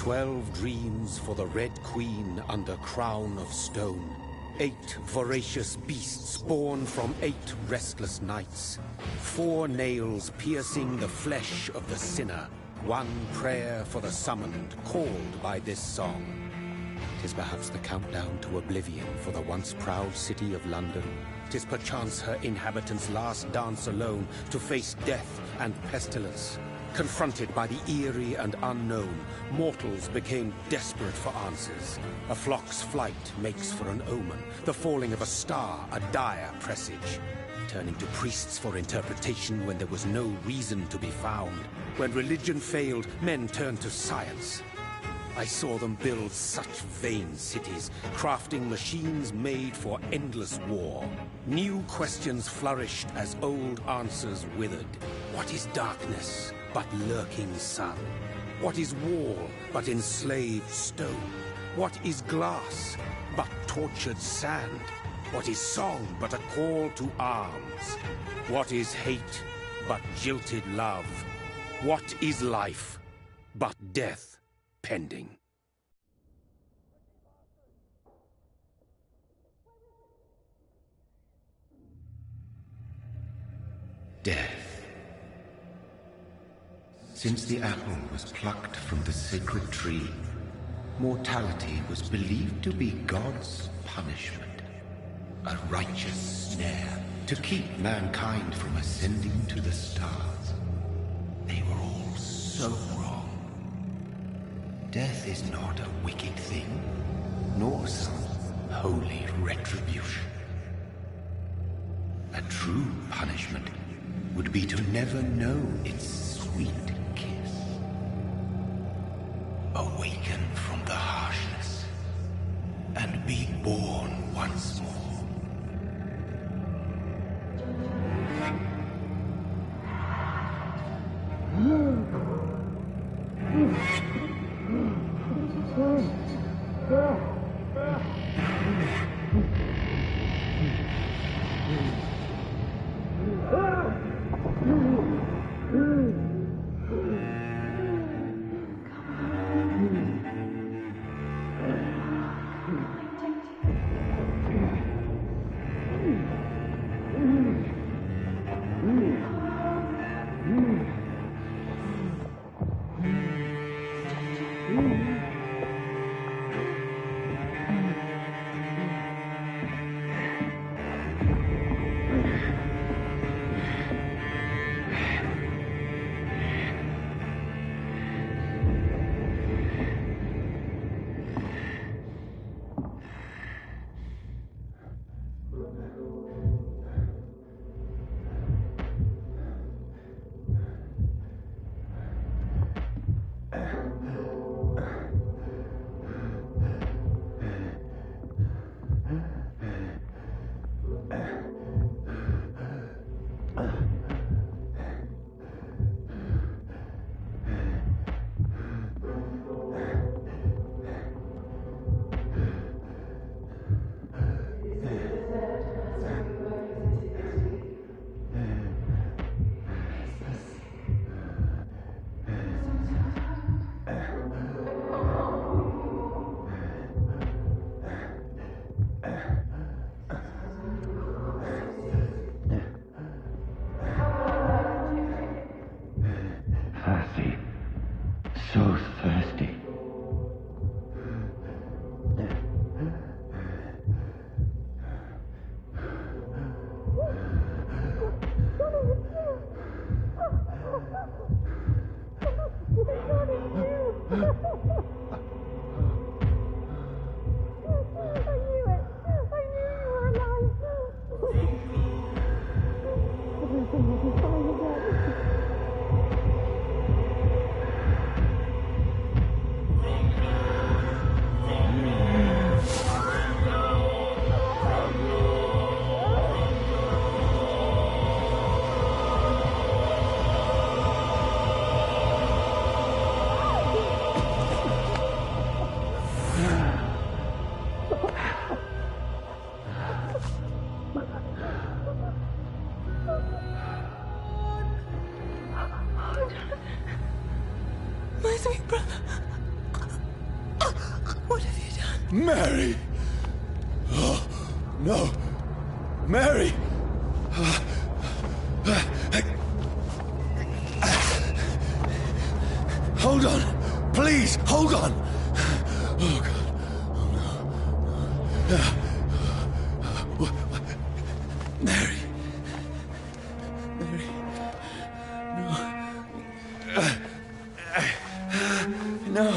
12 dreams for the Red Queen under crown of stone. 8 voracious beasts born from 8 restless nights. 4 nails piercing the flesh of the sinner. 1 prayer for the summoned, called by this song. 'Tis perhaps the countdown to oblivion for the once proud city of London. 'Tis perchance her inhabitants' last dance alone to face death and pestilence. Confronted by the eerie and unknown, mortals became desperate for answers. A flock's flight makes for an omen, the falling of a star a dire presage. Turning to priests for interpretation when there was no reason to be found. When religion failed, men turned to science. I saw them build such vain cities, crafting machines made for endless war. New questions flourished as old answers withered. What is darkness but lurking sun? What is wall but enslaved stone? What is glass but tortured sand? What is song but a call to arms? What is hate but jilted love? What is life but death pending? Death. Since the apple was plucked from the sacred tree, mortality was believed to be God's punishment, a righteous snare to keep mankind from ascending to the stars. They were all so wrong. Death is not a wicked thing, nor some holy retribution. A true punishment would be to never know its sweet kiss. Awaken from the harshness and be born once more. Thirsty. So thirsty. My sweet brother. What have you done? Mary! Oh, no. Mary! Hold on. Please, hold on. Oh, God. Oh, no. Mary. Mary. No.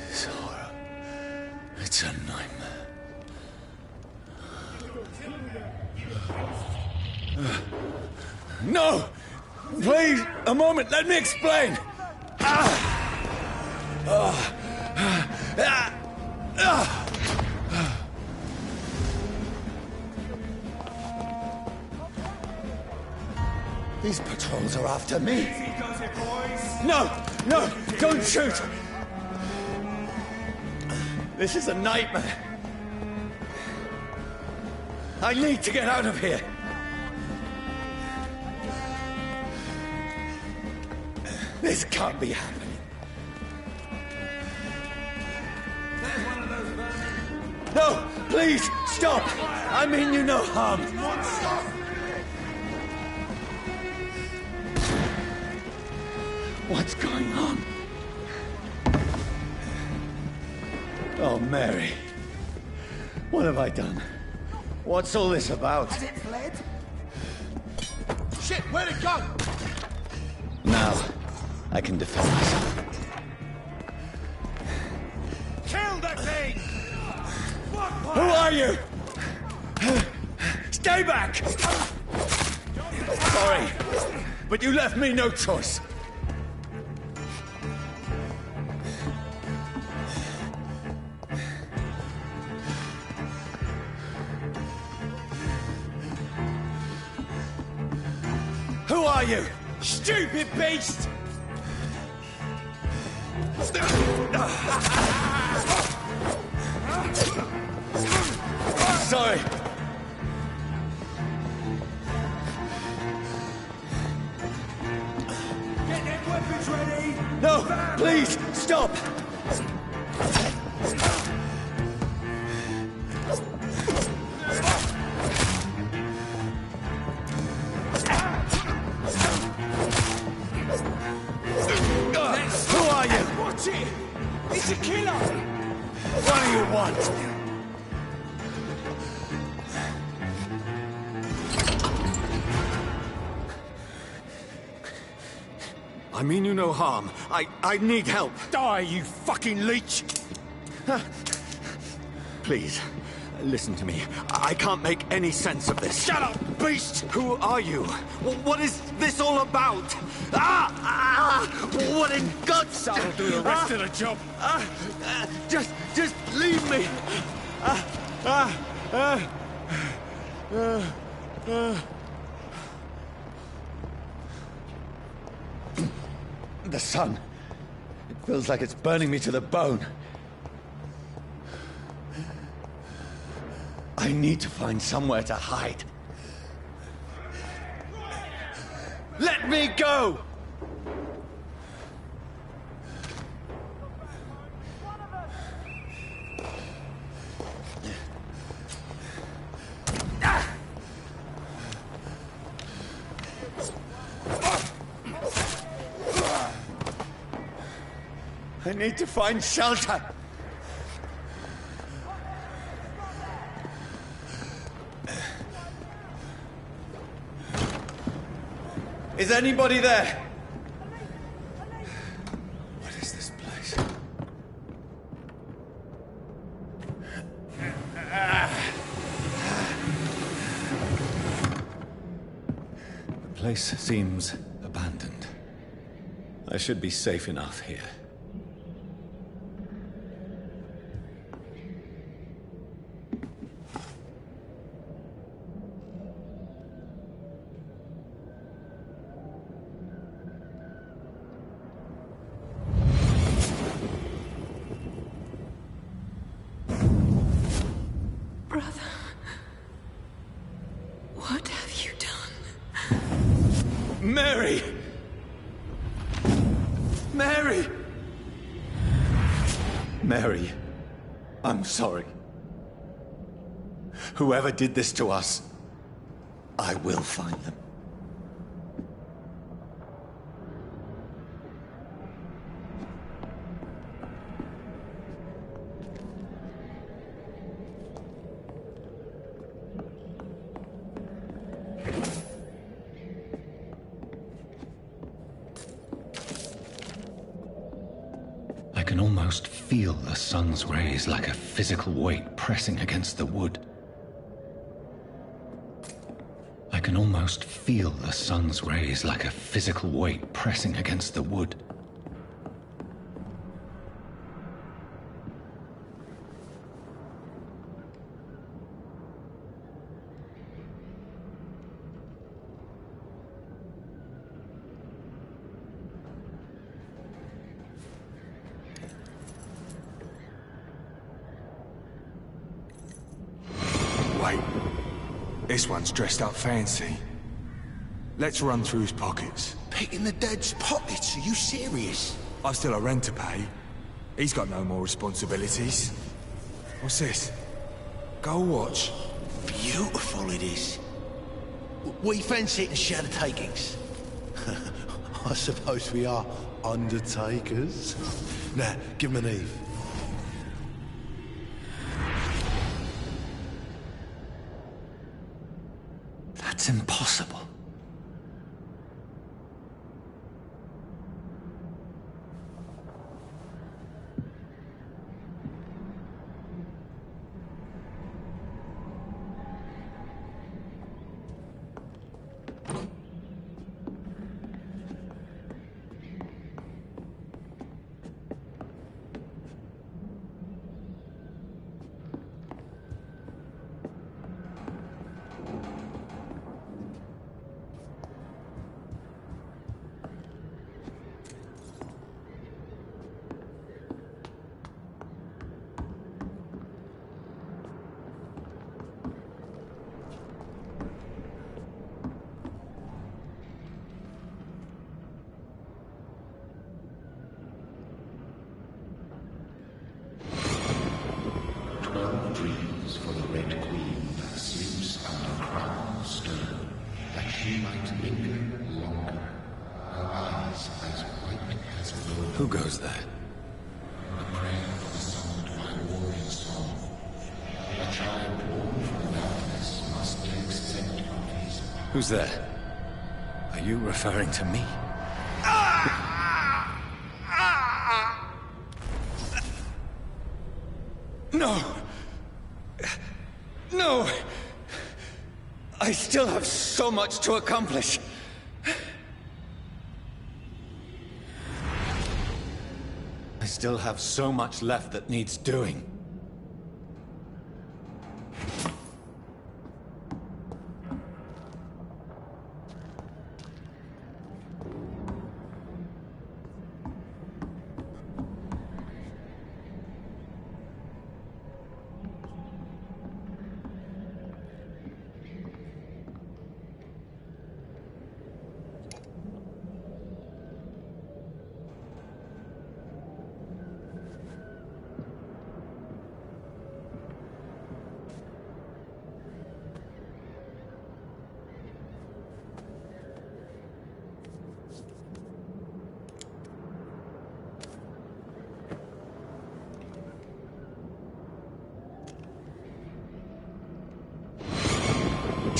This horror. It's a nightmare. No! Please, a moment, let me explain! These patrols are after me. No! Don't shoot! This is a nightmare. I need to get out of here. This can't be happening. No, please, stop! I mean you no harm. What's going on? Oh, Mary. What have I done? What's all this about? Has it fled? Shit, where'd it go? Now, I can defend myself. Kill the thing! Who are you? Stay back! Sorry, but you left me no choice. Who are you? Stupid beast! Sorry. Get them weapons ready! No, please, stop! Who are you? Watch it! It's a killer! What do you want? I mean you no harm. I need help. Die, you fucking leech! Please, listen to me. I can't make any sense of this. Shut up, beast! Who are you? What is this all about? What in God's... That'll do the rest of the job. Just leave me. The sun. It feels like it's burning me to the bone. I need to find somewhere to hide. Let me go! I need to find shelter. Is anybody there? What is this place? The place seems abandoned. I should be safe enough here. What have you done? Mary! Mary! Mary, I'm sorry. Whoever did this to us, I will find them. I can almost feel the sun's rays like a physical weight pressing against the wood. I can almost feel the sun's rays like a physical weight pressing against the wood. This one's dressed up fancy. Let's run through his pockets. Picking the dead's pockets? Are you serious? I've still a rent to pay. He's got no more responsibilities. What's this? Gold watch. Beautiful it is. We fancy it and share the takings. I suppose we are undertakers. Now, give him an Eve. That's impossible. Dreams for the Red Queen that sleeps under crown of stone, that she might linger longer, her eyes as white as gold. Who goes there? The prayer of the sound of my warrior song. A child born from darkness must take scent of his. Who's there? Are you referring to me? Ah! No! I still have so much to accomplish. I still have so much left that needs doing.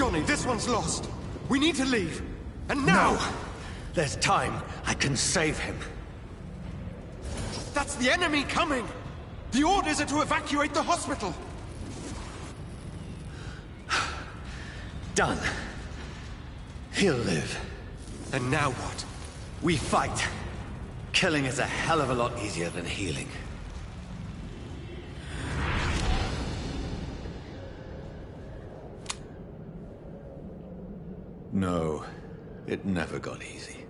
Johnny, this one's lost. We need to leave. And now! No! There's time. I can save him. That's the enemy coming! The orders are to evacuate the hospital! Done. He'll live. And now what? We fight. Killing is a hell of a lot easier than healing. No, it never got easy.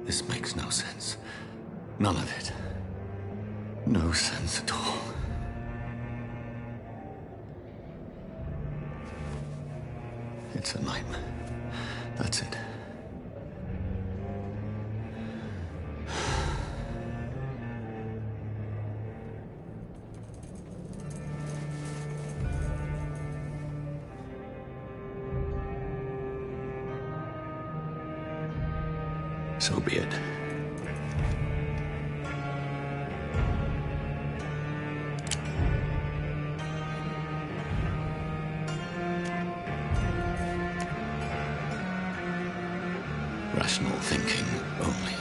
This makes no sense. None of it. No sense at all. It's a nightmare. That's it. So be it. Rational thinking only.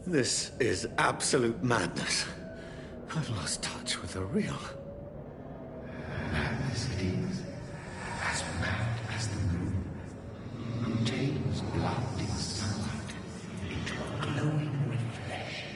This is absolute madness. I've lost touch with the real. Mad as it is, as mad as the moon, contains blinding sunlight into a glowing reflection.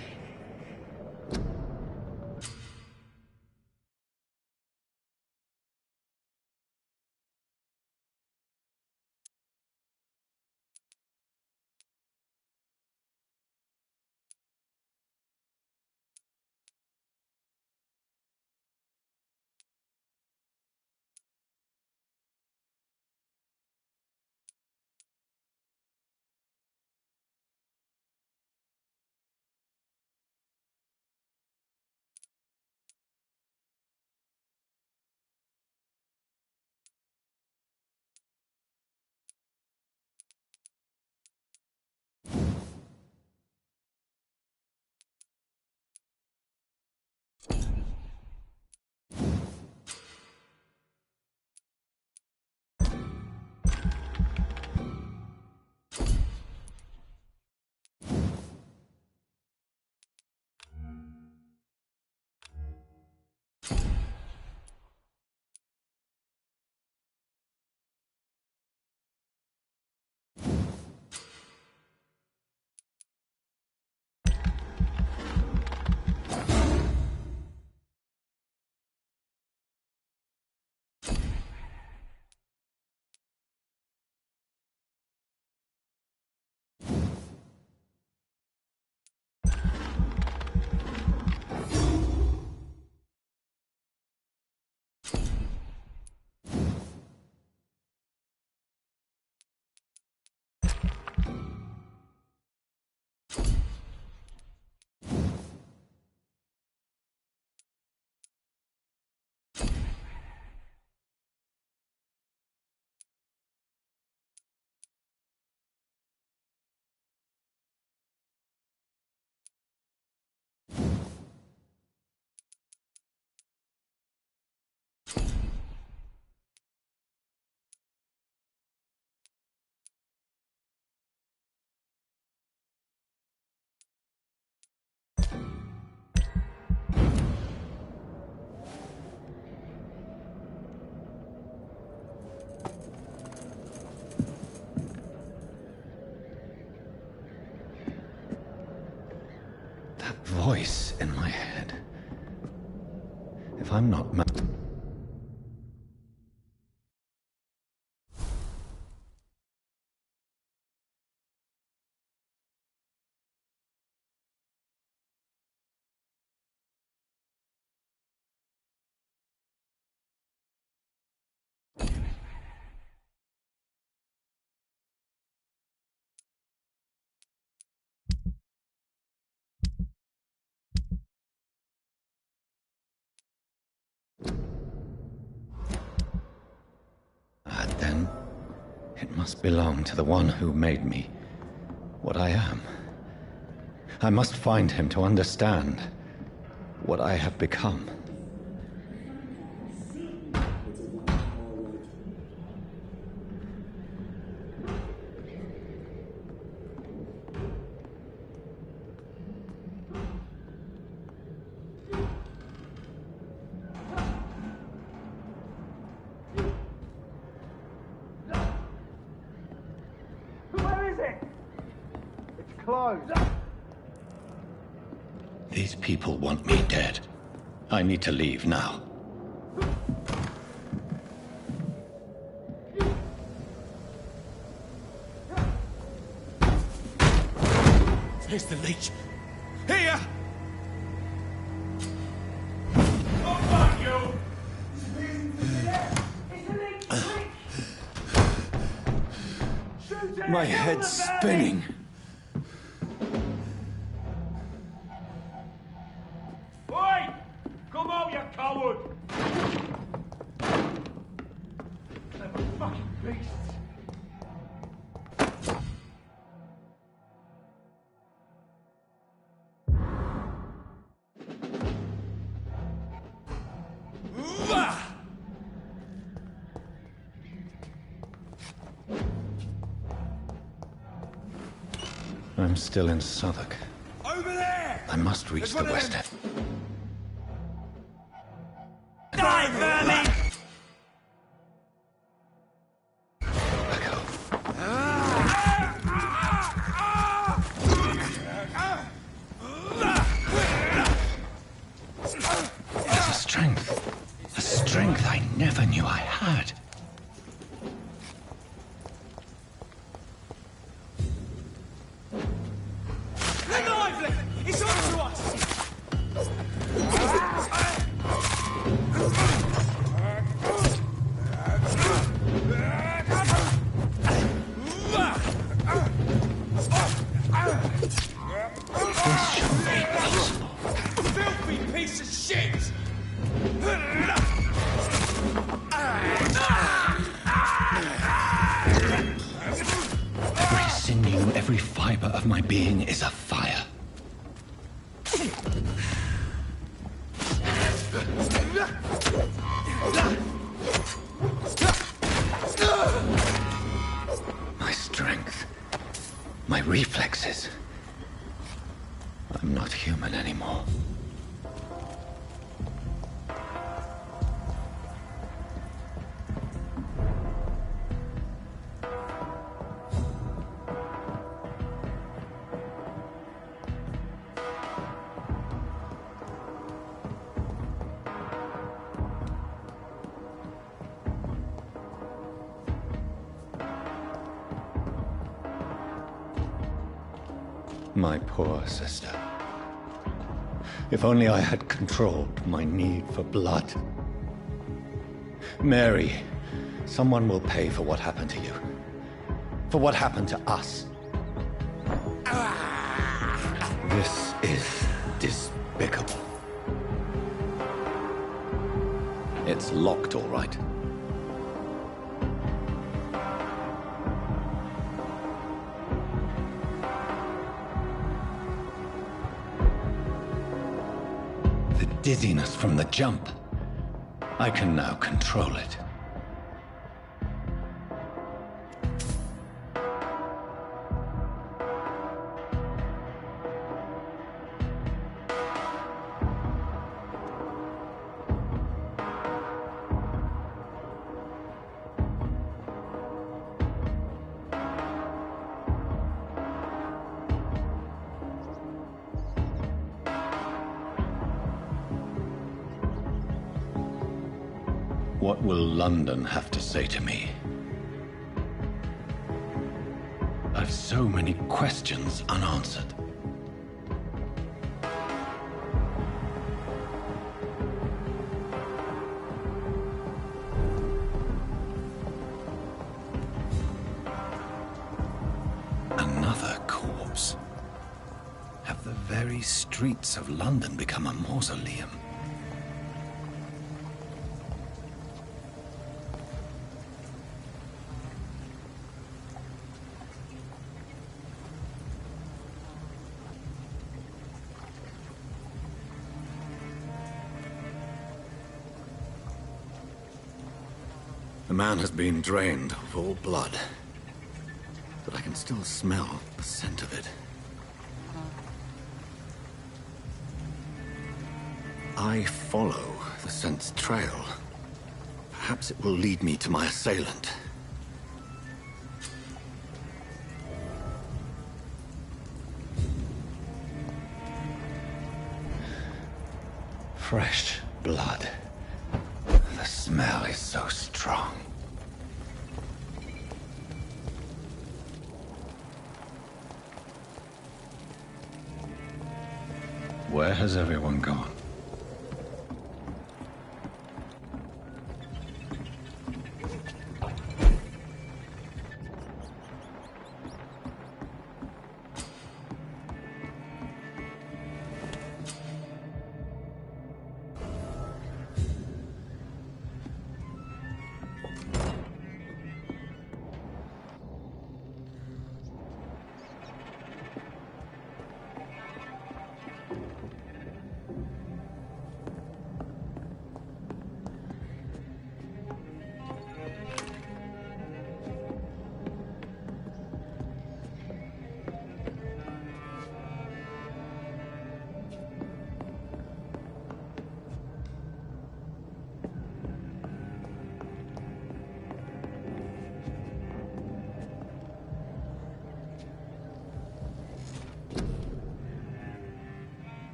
Voice in my head. If I'm not It must belong to the one who made me what I am. I must find him to understand what I have become. These people want me dead. I need to leave now. Here's the leech. Here! My head's spinning. Oi! Come out, you coward! Clever fucking beasts! I'm still in Southwark. Over there! I must reach the west end. Die, vermin! Echo. There's a strength I never knew I had. It's on to us! This shouldn't be possible. Filthy piece of shit! Every sinew, every fiber of my being is afire. My strength, my reflexes. I'm not human anymore. My poor sister. If only I had controlled my need for blood. Mary, someone will pay for what happened to you. For what happened to us. This is despicable. It's locked, all right. The dizziness from the jump. I can now control it. What will London have to say to me? I've so many questions unanswered. Another corpse. Have the very streets of London become a mausoleum? The man has been drained of all blood, but I can still smell the scent of it. I follow the scent's trail. Perhaps it will lead me to my assailant. Fresh blood. The smell is so strong. Where has everyone gone?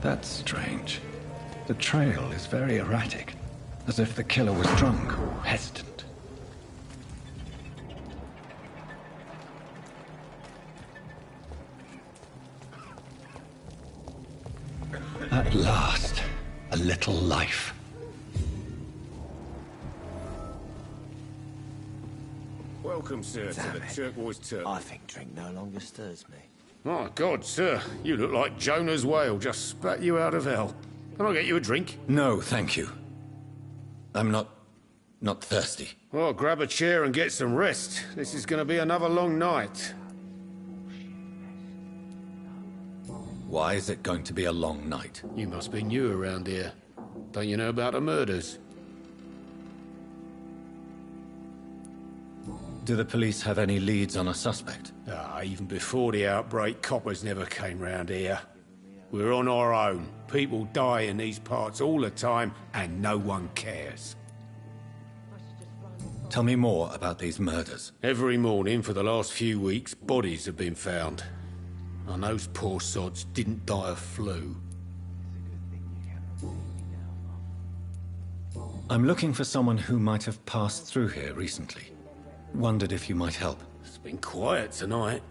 That's strange. The trail is very erratic, as if the killer was drunk or hesitant. At last, a little life. Welcome, sir, to the Turquoise Turtle. I think drink no longer stirs me. My God, sir, you look like Jonah's whale just spat you out of hell. Can I get you a drink? No, thank you. I'm not thirsty. Well, grab a chair and get some rest. This is going to be another long night. Why is it going to be a long night? You must be new around here. Don't you know about the murders? Do the police have any leads on a suspect? Even before the outbreak, coppers never came round here. We're on our own. People die in these parts all the time, and no one cares. Tell me more about these murders. Every morning for the last few weeks, bodies have been found. And those poor sods didn't die of flu. I'm looking for someone who might have passed through here recently. Wondered if you might help. It's been quiet tonight.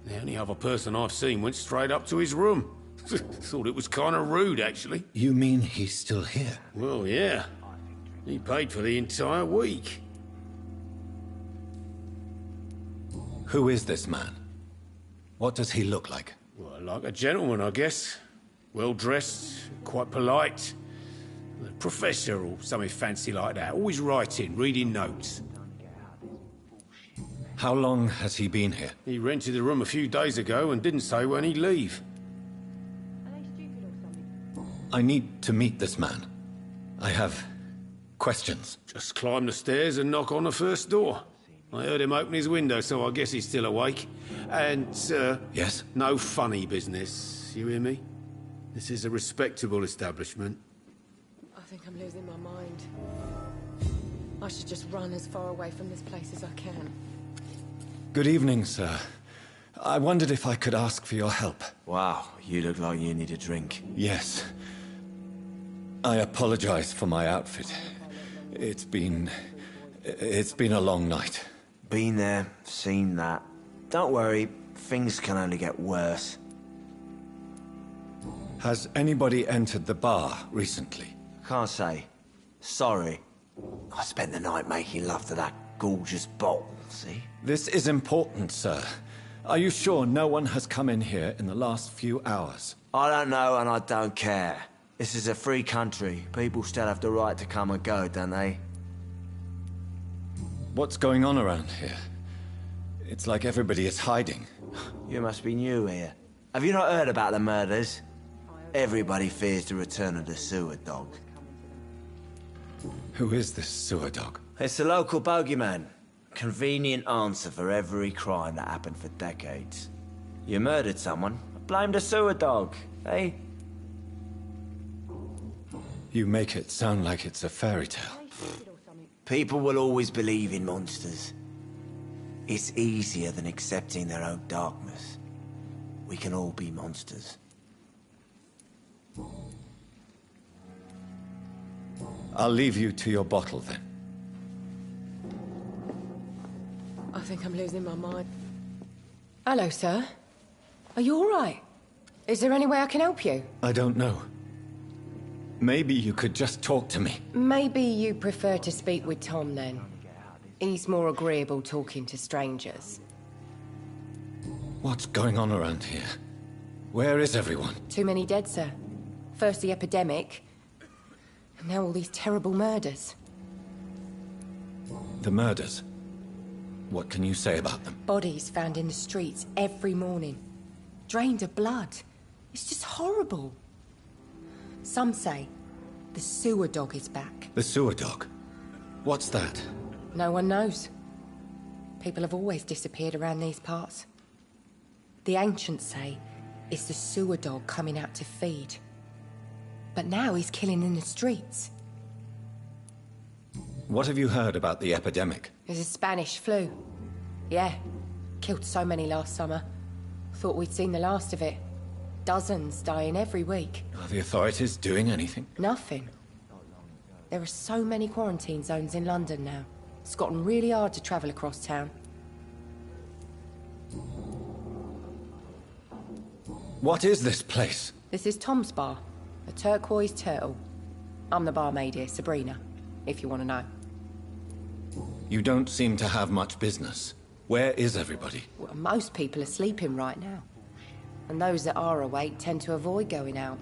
The only other person I've seen went straight up to his room. Thought it was kind of rude, actually. You mean he's still here? Well, yeah. He paid for the entire week. Who is this man? What does he look like? Well, like a gentleman, I guess. Well-dressed, quite polite. A professor or something fancy like that. Always writing, reading notes. How long has he been here? He rented the room a few days ago and didn't say when he'd leave. I need to meet this man. I have questions. Just climb the stairs and knock on the first door. I heard him open his window, so I guess he's still awake. And, sir... Yes? No funny business, you hear me? This is a respectable establishment. I think I'm losing my mind. I should just run as far away from this place as I can. Good evening, sir. I wondered if I could ask for your help. Wow, you look like you need a drink. Yes. I apologize for my outfit. It's been a long night. Been there, seen that. Don't worry, things can only get worse. Has anybody entered the bar recently? Can't say. Sorry. I spent the night making love to that gorgeous bottle, see? This is important, sir. Are you sure no one has come in here in the last few hours? I don't know and I don't care. This is a free country. People still have the right to come and go, don't they? What's going on around here? It's like everybody is hiding. You must be new here. Have you not heard about the murders? Everybody fears the return of the sewer dog. Who is this sewer dog? It's the local bogeyman. Convenient answer for every crime that happened for decades. You murdered someone, blame the sewer dog, eh? You make it sound like it's a fairy tale. People will always believe in monsters. It's easier than accepting their own darkness. We can all be monsters. I'll leave you to your bottle then. I think I'm losing my mind. Hello, sir. Are you all right? Is there any way I can help you? I don't know. Maybe you could just talk to me. Maybe you prefer to speak with Tom, then. He's more agreeable talking to strangers. What's going on around here? Where is everyone? Too many dead, sir. First the epidemic, and now all these terrible murders. The murders? What can you say about them? Bodies found in the streets every morning. Drained of blood. It's just horrible. Some say the sewer dog is back. The sewer dog? What's that? No one knows. People have always disappeared around these parts. The ancients say it's the sewer dog coming out to feed. But now he's killing in the streets. What have you heard about the epidemic? There's a Spanish flu. Yeah, killed so many last summer. Thought we'd seen the last of it. Dozens dying every week. Are the authorities doing anything? Nothing. There are so many quarantine zones in London now. It's gotten really hard to travel across town. What is this place? This is Tom's bar, a turquoise turtle. I'm the barmaid here, Sabrina, if you want to know. You don't seem to have much business. Where is everybody? Well, most people are sleeping right now. And those that are awake tend to avoid going out.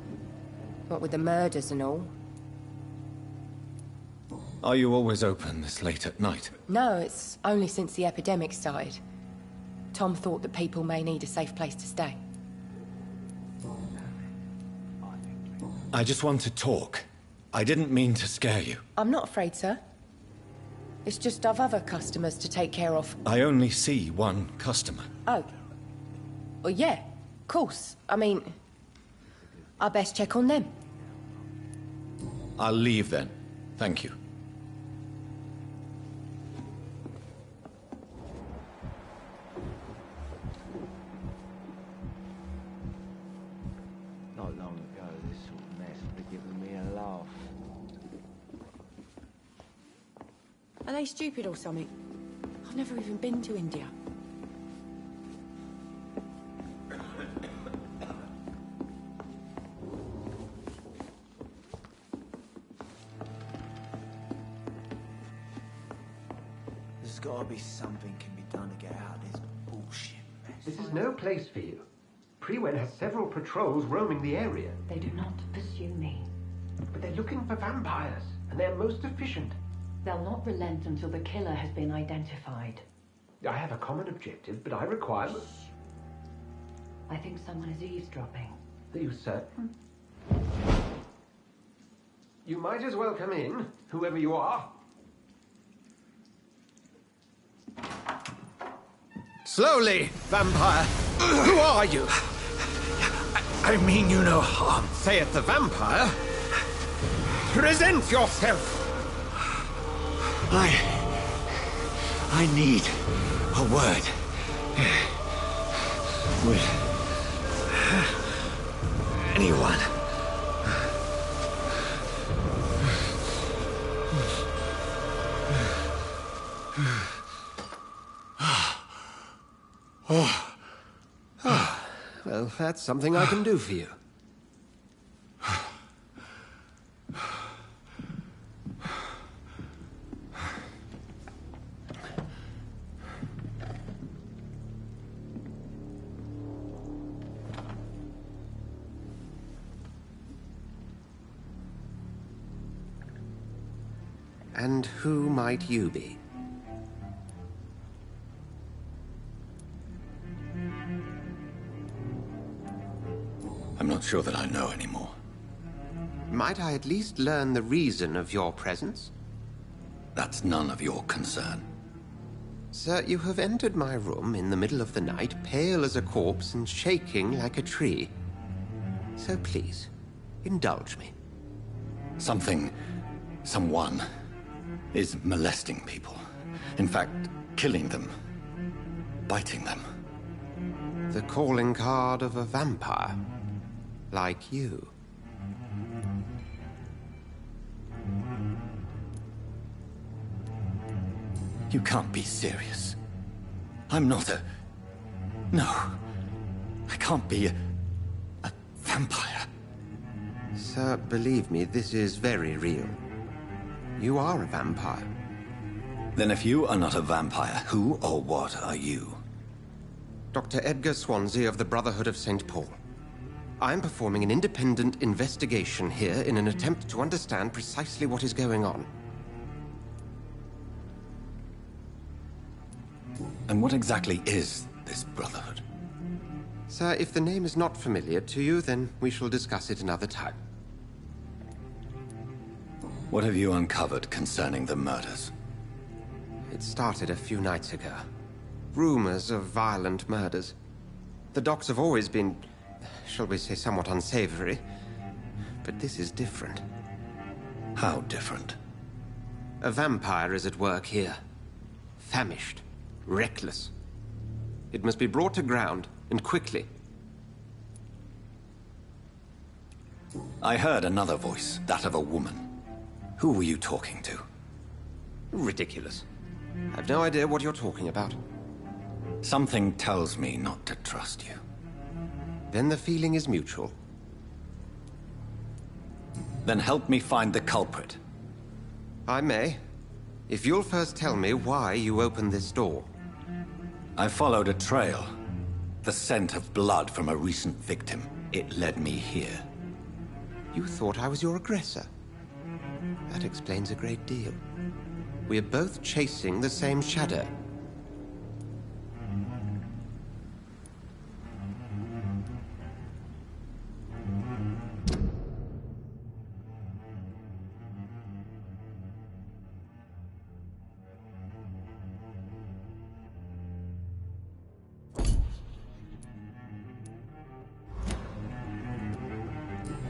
What with the murders and all. Are you always open this late at night? No, it's only since the epidemic started. Tom thought that people may need a safe place to stay. I just want to talk. I didn't mean to scare you. I'm not afraid, sir. It's just I've other customers to take care of. I only see one customer. Oh. Well, yeah, of course. I mean, I best check on them. I'll leave then. Thank you. Not long ago, this sort of mess would have given me a laugh. Are they stupid or something? I've never even been to India. There's gotta be something can be done to get out of this bullshit mess. This is no place for you. Prewen has several patrols roaming the area. They do not pursue me. But they're looking for vampires, and they're most efficient. They'll not relent until the killer has been identified. I have a common objective, but I require... I think someone is eavesdropping. Are you certain? You might as well come in, whoever you are. Slowly, vampire. Who are you? I mean you no harm. Saith the vampire. Present yourself. I need a word with anyone. Well, that's something I can do for you. And who might you be? I'm not sure that I know anymore. Might I at least learn the reason of your presence? That's none of your concern. Sir, you have entered my room in the middle of the night, pale as a corpse and shaking like a tree. So please, indulge me. Someone is molesting people. In fact, killing them. Biting them. The calling card of a vampire. Like you. You can't be serious. I'm not a... No. I can't be a vampire. Sir, believe me, this is very real. You are a vampire. Then if you are not a vampire, who or what are you? Dr. Edgar Swansea of the Brotherhood of St. Paul. I'm performing an independent investigation here in an attempt to understand precisely what is going on. And what exactly is this Brotherhood? Sir, if the name is not familiar to you, then we shall discuss it another time. What have you uncovered concerning the murders? It started a few nights ago. Rumors of violent murders. The docks have always been, shall we say, somewhat unsavory. But this is different. How different? A vampire is at work here. Famished. Reckless. It must be brought to ground, and quickly. I heard another voice, that of a woman. Who were you talking to? Ridiculous. I've no idea what you're talking about. Something tells me not to trust you. Then the feeling is mutual. Then help me find the culprit. I may. If you'll first tell me why you opened this door. I followed a trail. The scent of blood from a recent victim. It led me here. You thought I was your aggressor. That explains a great deal. We're both chasing the same shadow.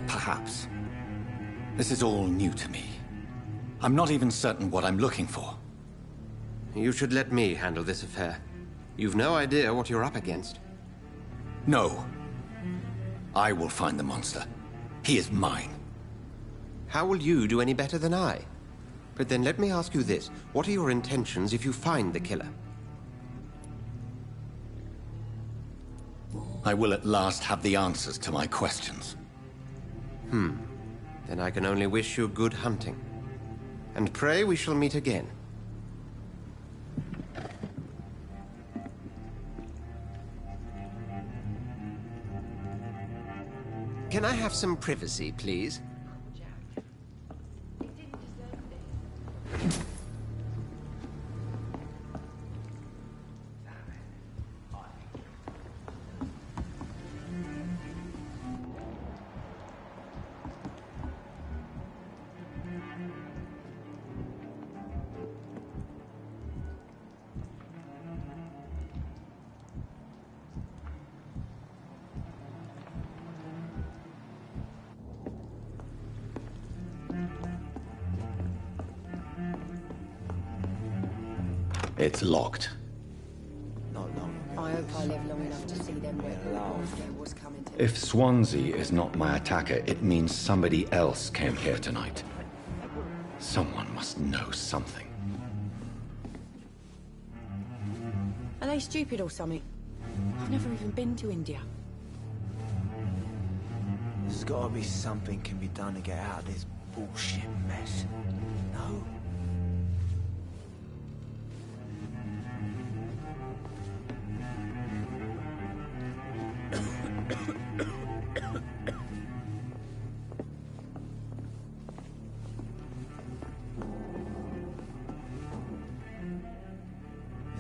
Perhaps. This is all new to me. I'm not even certain what I'm looking for. You should let me handle this affair. You've no idea what you're up against. No. I will find the monster. He is mine. How will you do any better than I? But then let me ask you this. What are your intentions if you find the killer? I will at last have the answers to my questions. Then I can only wish you good hunting. And pray we shall meet again. Can I have some privacy, please? It's locked. Not long ago. I hope I live long enough to see them when was coming to. If Swansea is not my attacker, it means somebody else came here tonight. Someone must know something. Are they stupid or something? I've never even been to India. There's gotta be something can be done to get out of this bullshit mess. No?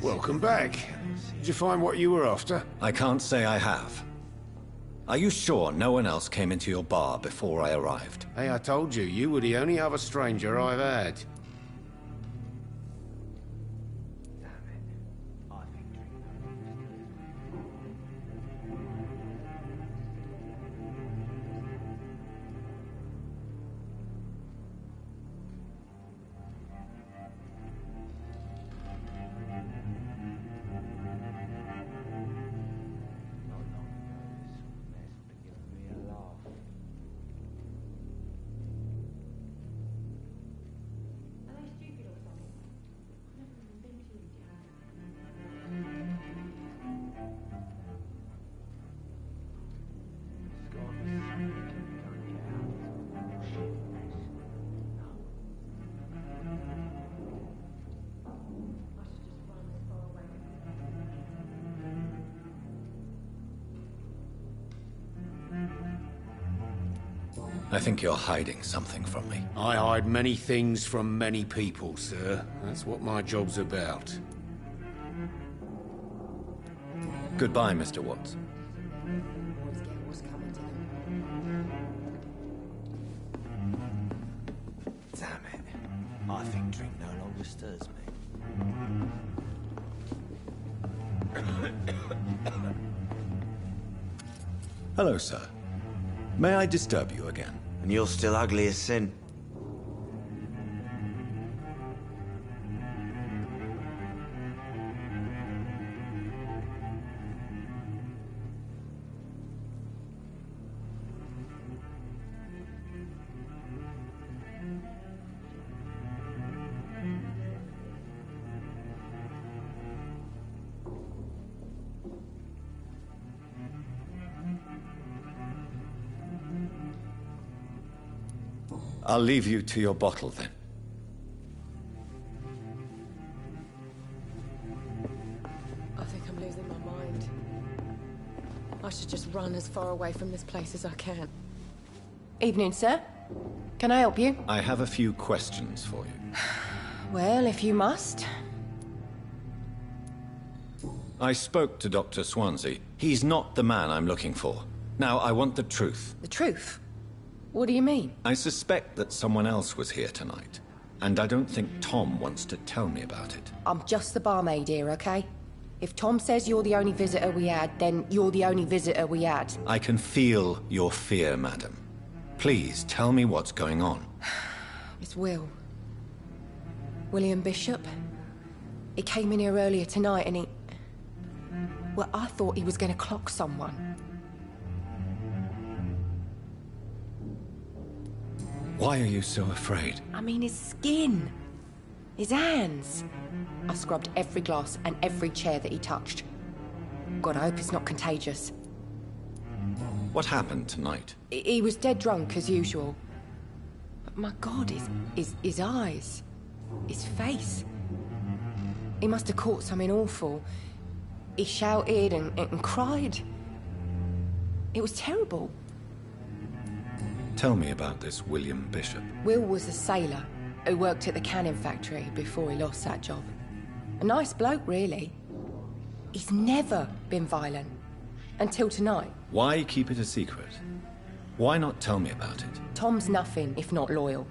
Welcome back. Did you find what you were after? I can't say I have. Are you sure no one else came into your bar before I arrived? Hey, I told you, you were the only other stranger I've had. I think you're hiding something from me. I hide many things from many people, sir. That's what my job's about. Goodbye, Mr. Watts. Damn it. I think drink no longer stirs me. Hello, sir. May I disturb you again? And you're still ugly as sin. I'll leave you to your bottle, then. I think I'm losing my mind. I should just run as far away from this place as I can. Evening, sir. Can I help you? I have a few questions for you. Well, if you must. I spoke to Dr. Swansea. He's not the man I'm looking for. Now, I want the truth. The truth? What do you mean? I suspect that someone else was here tonight, and I don't think Tom wants to tell me about it. I'm just the barmaid here, okay? If Tom says you're the only visitor we had, then you're the only visitor we had. I can feel your fear, madam. Please, tell me what's going on. It's Will. William Bishop. He came in here earlier tonight and he... Well, I thought he was going to clock someone. Why are you so afraid? I mean, his skin. His hands. I scrubbed every glass and every chair that he touched. God, I hope it's not contagious. What happened tonight? He was dead drunk, as usual. But my God, his eyes. His face. He must have caught something awful. He shouted and cried. It was terrible. Tell me about this William Bishop. Will was a sailor who worked at the cannon factory before he lost that job. A nice bloke, really. He's never been violent. Until tonight. Why keep it a secret? Why not tell me about it? Tom's nothing if not loyal.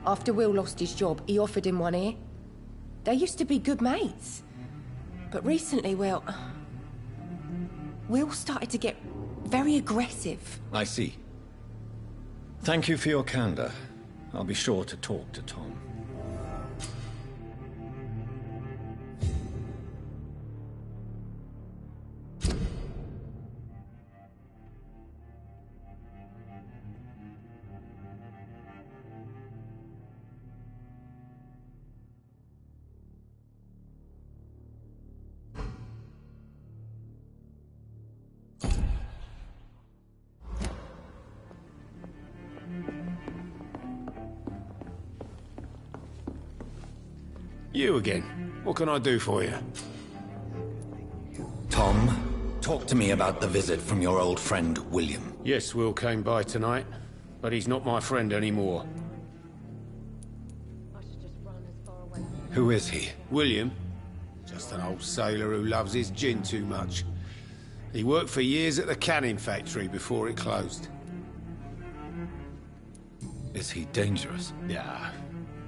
After Will lost his job, he offered him one ear. They used to be good mates. But recently, well... Will started to get very aggressive. I see. Thank you for your candor. I'll be sure to talk to Tom. You again. What can I do for you? Tom, talk to me about the visit from your old friend, William. Yes, Will came by tonight, but he's not my friend anymore. Who is he? William? Just an old sailor who loves his gin too much. He worked for years at the canning factory before it closed. Is he dangerous? Yeah.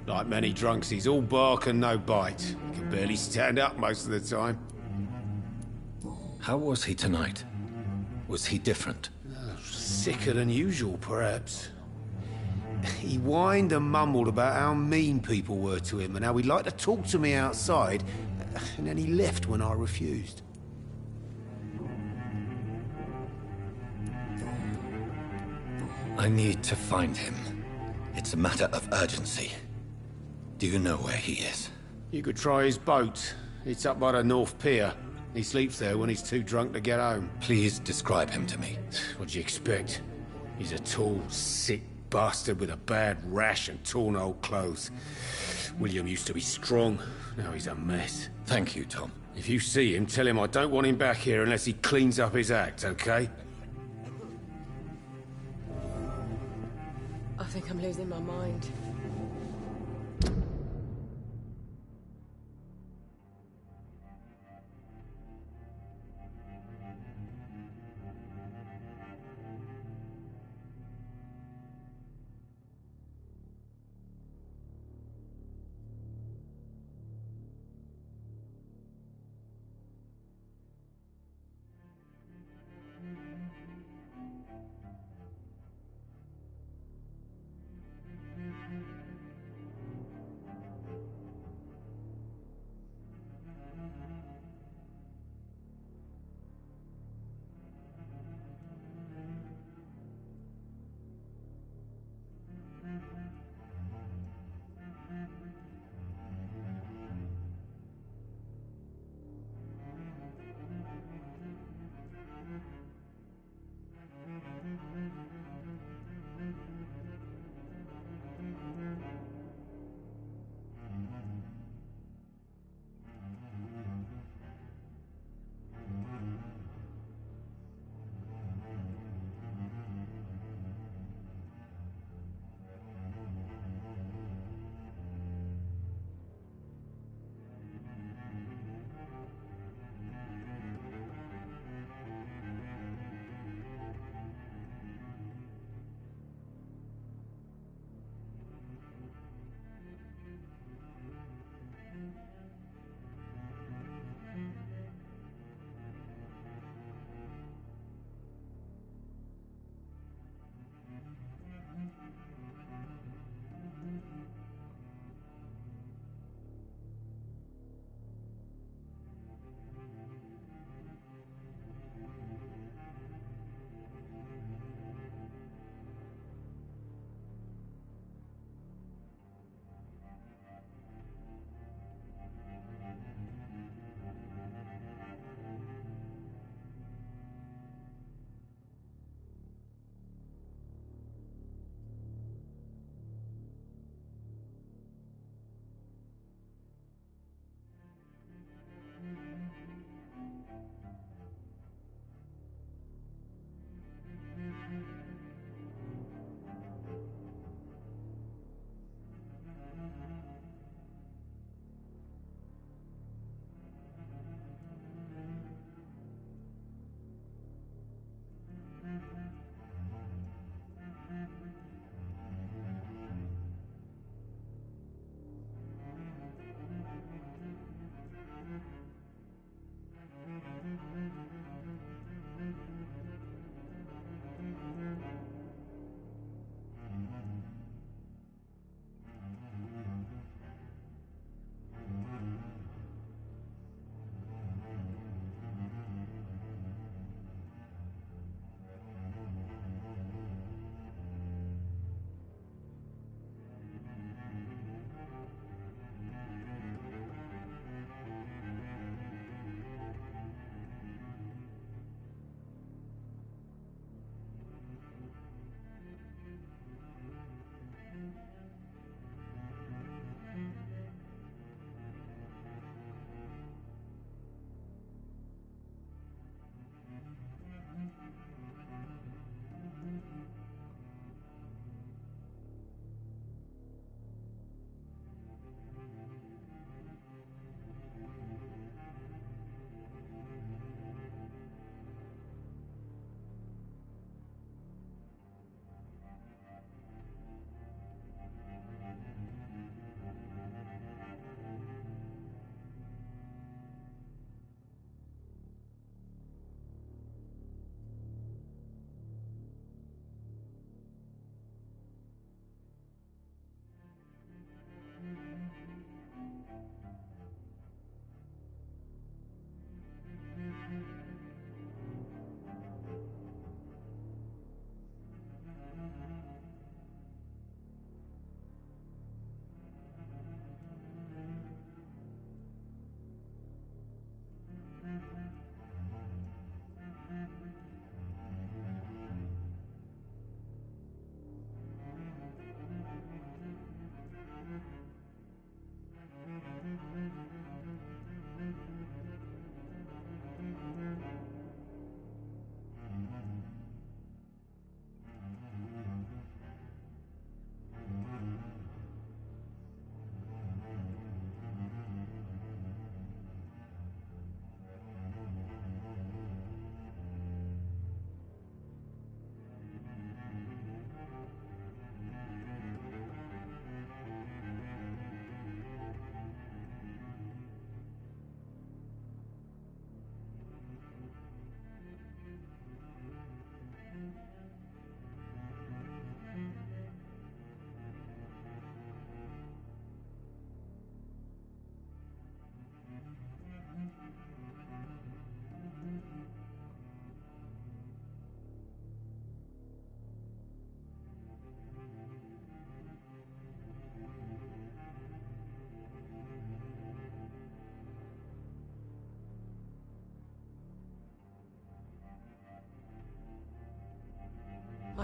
Like many drunks, he's all bark and no bite. He can barely stand up most of the time. How was he tonight? Was he different? Sicker than usual, perhaps. He whined and mumbled about how mean people were to him and how he'd like to talk to me outside, and then he left when I refused. I need to find him. It's a matter of urgency. Do you know where he is? You could try his boat. It's up by the North Pier. He sleeps there when he's too drunk to get home. Please describe him to me. What do you expect? He's a tall, sick bastard with a bad rash and torn old clothes. William used to be strong. Now he's a mess. Thank you, Tom. If you see him, tell him I don't want him back here unless he cleans up his act, okay? I think I'm losing my mind.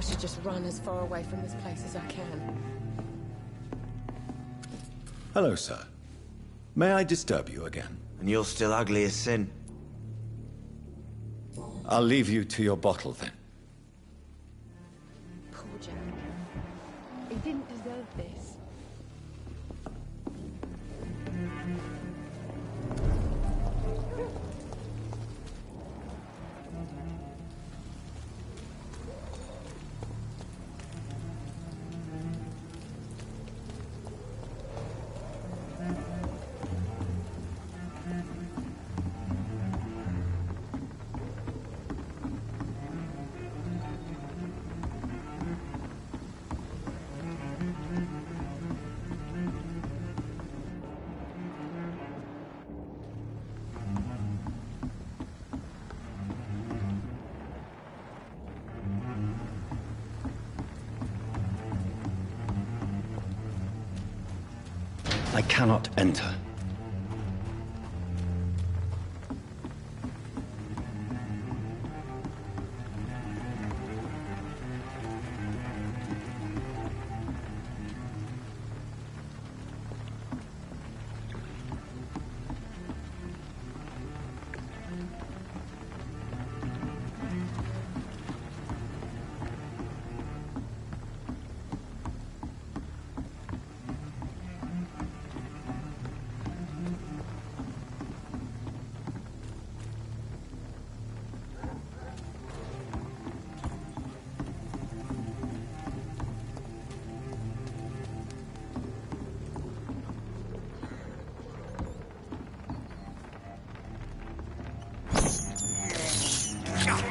I should just run as far away from this place as I can. Hello, sir. May I disturb you again? And you're still ugly as sin. I'll leave you to your bottle, then. Poor Jack. He didn't deserve this. I cannot enter.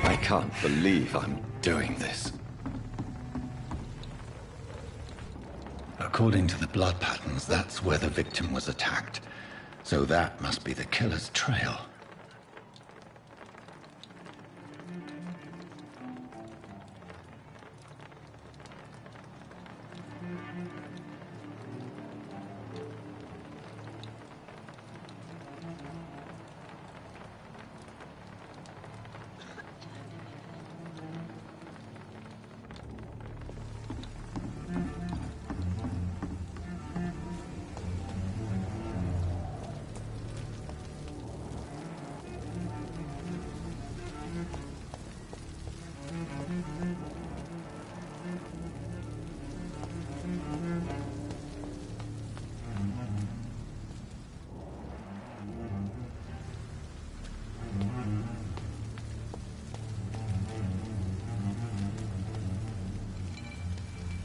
I can't believe I'm doing this. According to the blood patterns, that's where the victim was attacked. So that must be the killer's trail.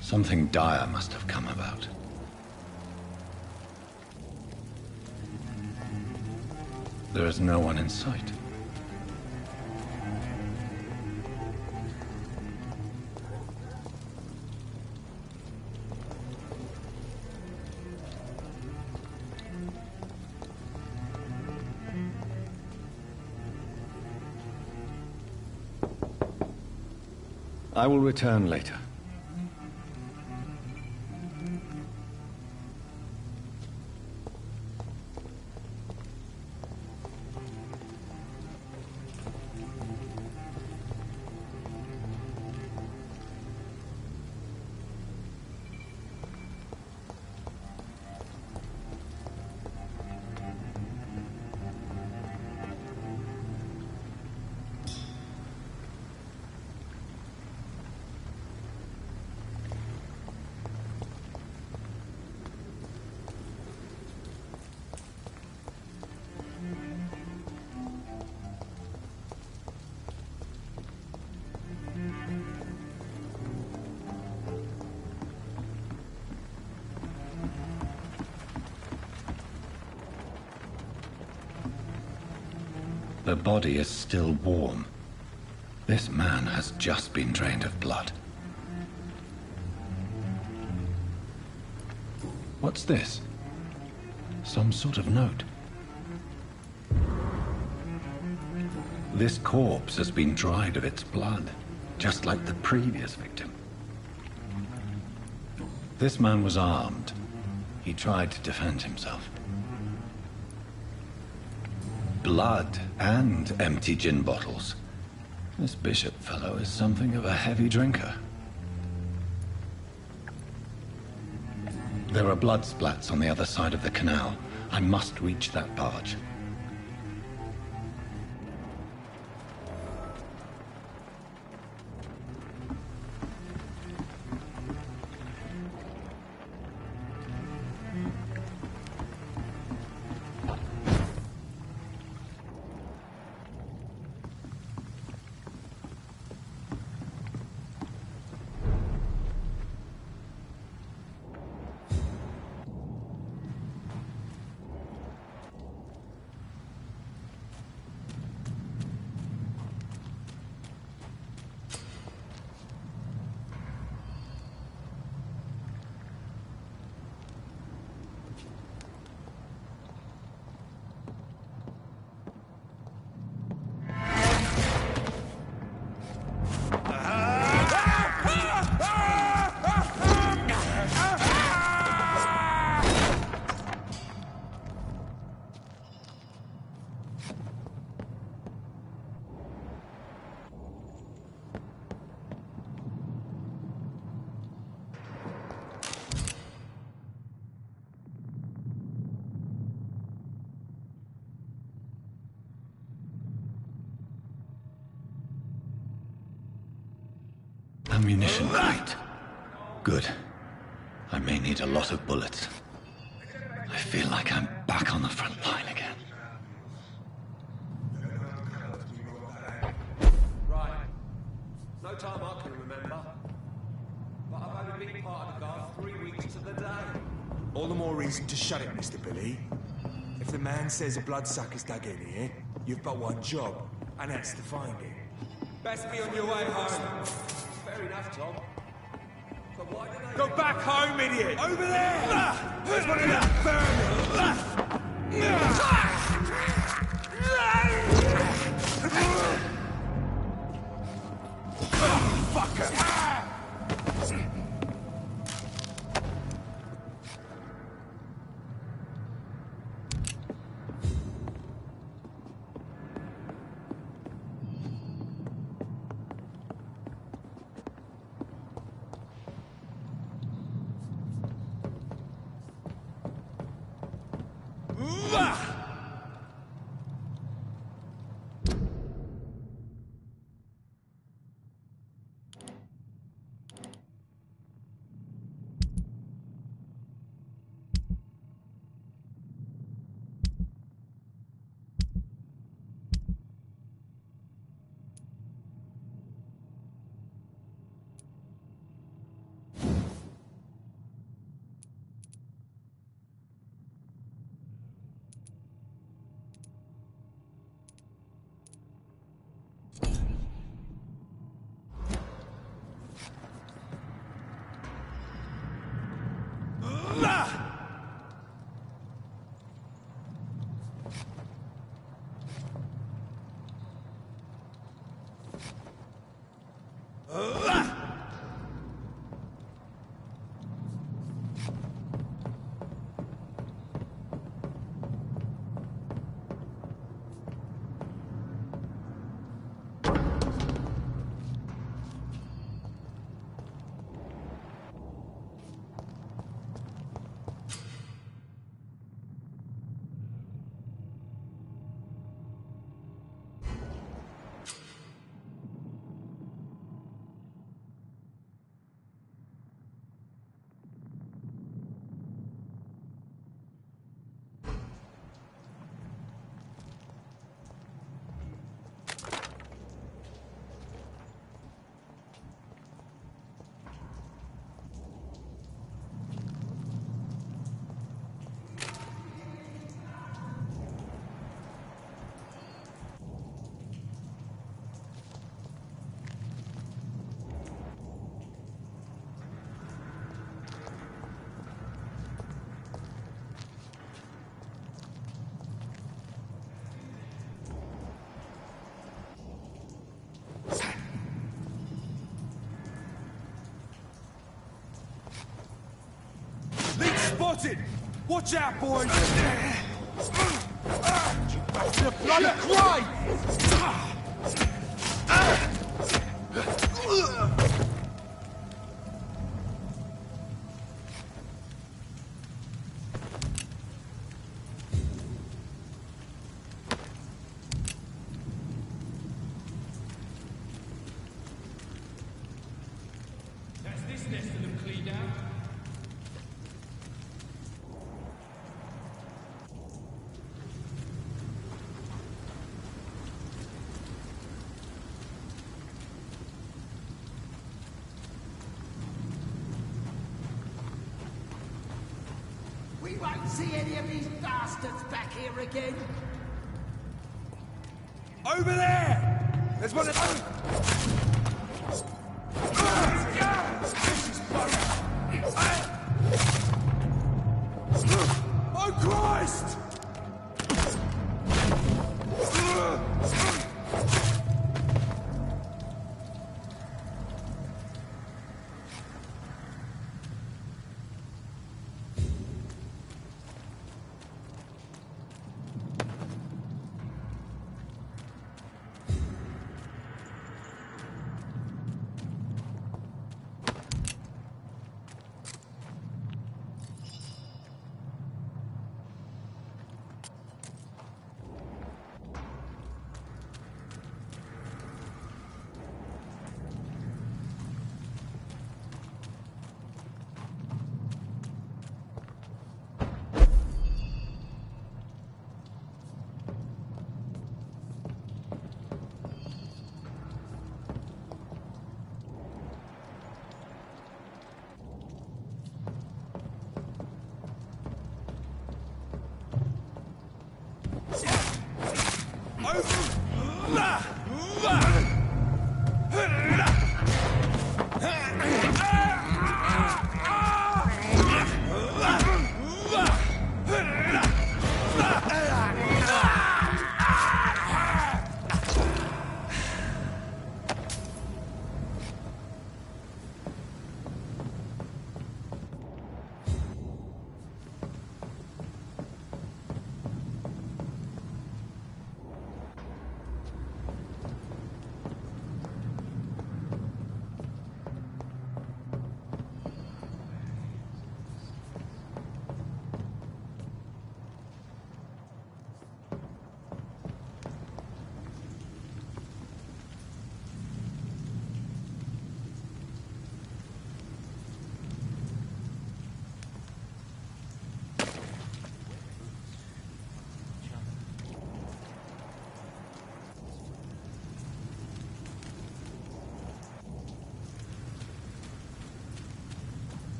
Something dire must have come about. There is no one in sight. I will return later. The body is still warm. This man has just been drained of blood. What's this? Some sort of note. This corpse has been dried of its blood, just like the previous victim. This man was armed. He tried to defend himself. Blood and empty gin bottles. This bishop fellow is something of a heavy drinker. There are blood splats on the other side of the canal. I must reach that barge. Ammunition crate. Good. I may need a lot of bullets. I feel like I'm back on the front line again. Right. No time I can remember. But I've only been part of the guard 3 weeks to the day. All the more reason to shut it, Mr. Billy. If the man says a bloodsucker's dug in here, you've but one job, and that's to find it. Best be on your way home. Fair enough, Tom. But why did they... Go back home, idiot! Over there! There's one of them vermin! Fucker! Spotted! Watch out, boys! The bloody cry! rest of them cleaned out. We won't see any of these bastards back here again. Over there! There's one of those! Oh, Christ!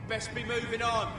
Best be moving on.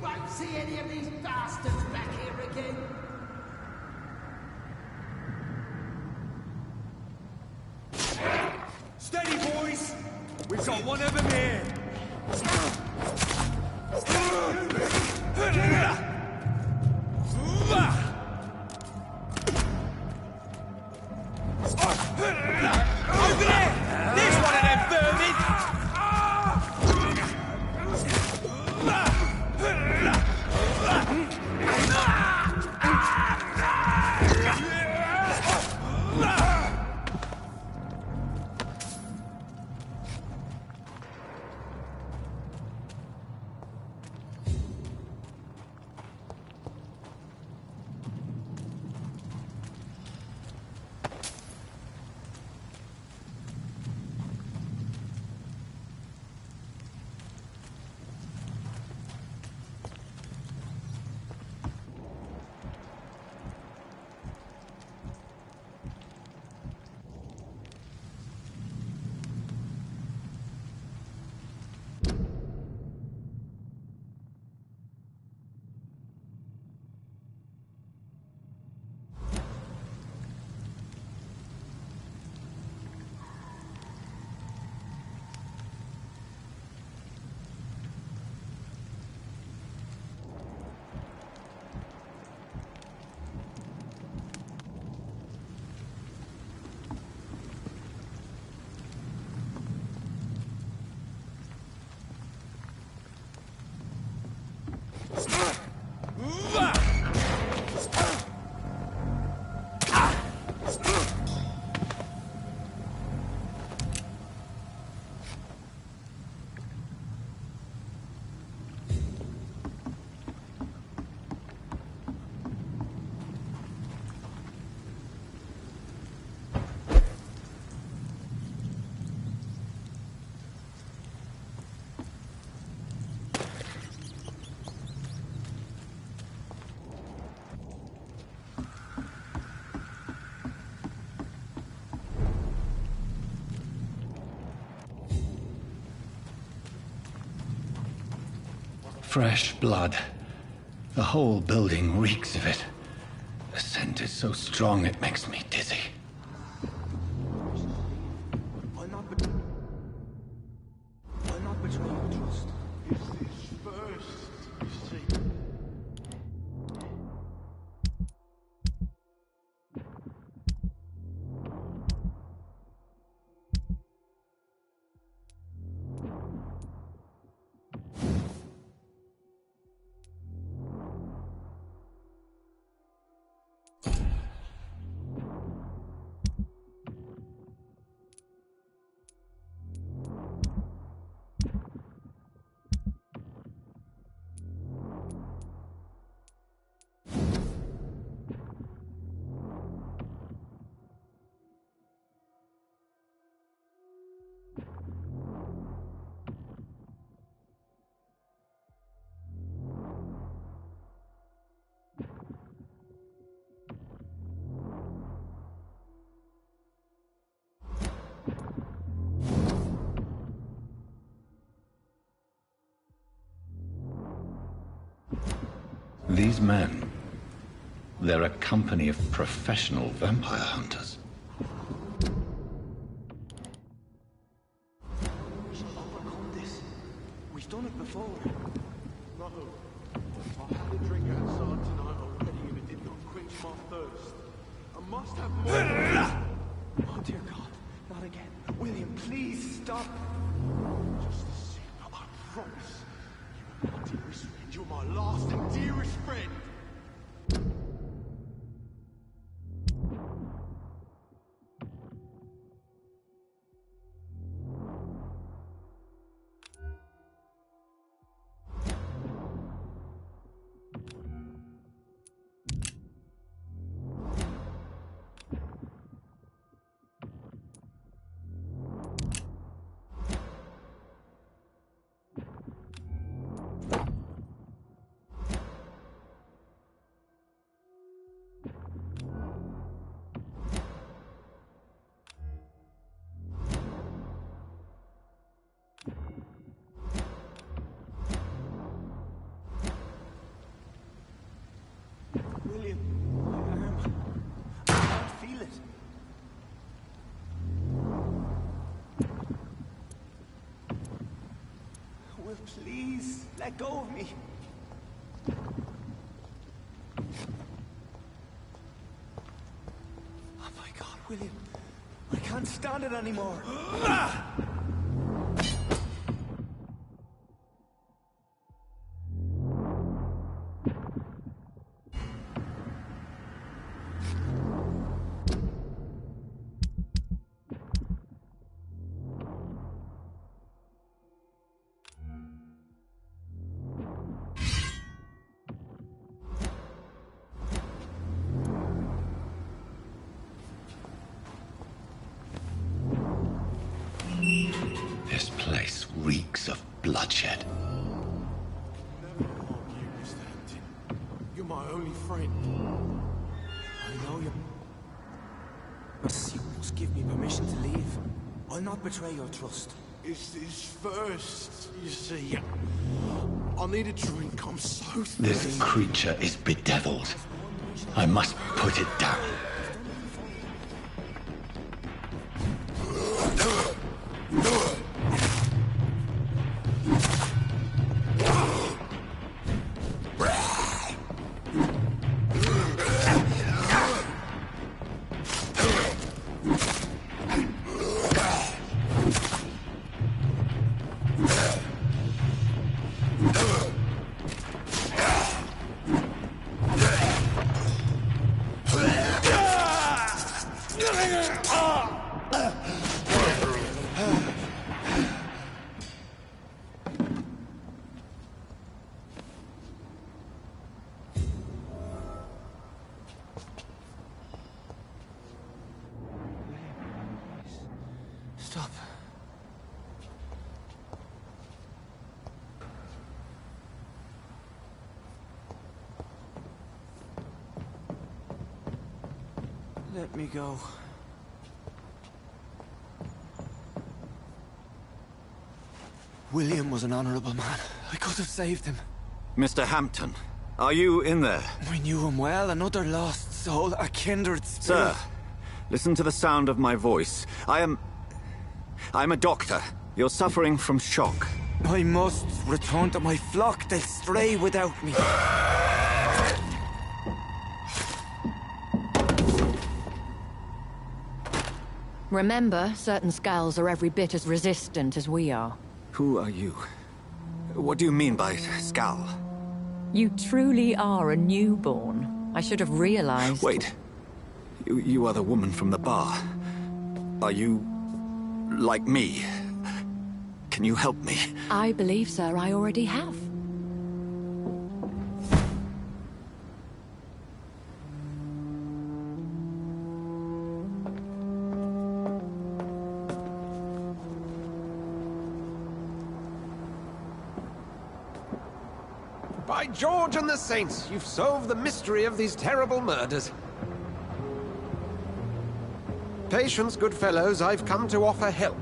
won't see any of these bastards back here again. Steady, boys! We've got one of them here! Over there! There's one of them vermin! Fresh blood. The whole building reeks of it. The scent is so strong it makes me dizzy. Why not betray our trust? Is this first, you see? These men, they're a company of professional vampire hunters. We shall overcome this. We've done it before. No. I had a drink outside tonight already and it did not quench my thirst. I must have more. Oh dear God, not again. William, please stop. Just a sip, I promise. You are my dearest friend. You're my last and dearest friend. William, I can't feel it. Will, please, let go of me. Oh my God, William, I can't stand it anymore. This place reeks of bloodshed. Never argue, Mr. Hampton. You're my only friend. I know you. But you must give me permission to leave. I'll not betray your trust. It's first, you see. I need a drink, I'm so thirsty. This creature is bedeviled. I must put it down. Stop. Let me go. William was an honorable man. I could have saved him. Mr. Hampton, are you in there? I knew him well, another lost soul, a kindred spirit. Sir, listen to the sound of my voice. I'm a doctor. You're suffering from shock. I must return to my flock. They'll stray without me. Remember, certain skulls are every bit as resistant as we are. Who are you? What do you mean by skull? You truly are a newborn. I should have realized. Wait. You are the woman from the bar. Are you like me? Can you help me? I believe, sir, I already have. By George and the Saints, you've solved the mystery of these terrible murders. Patience, good fellows, I've come to offer help.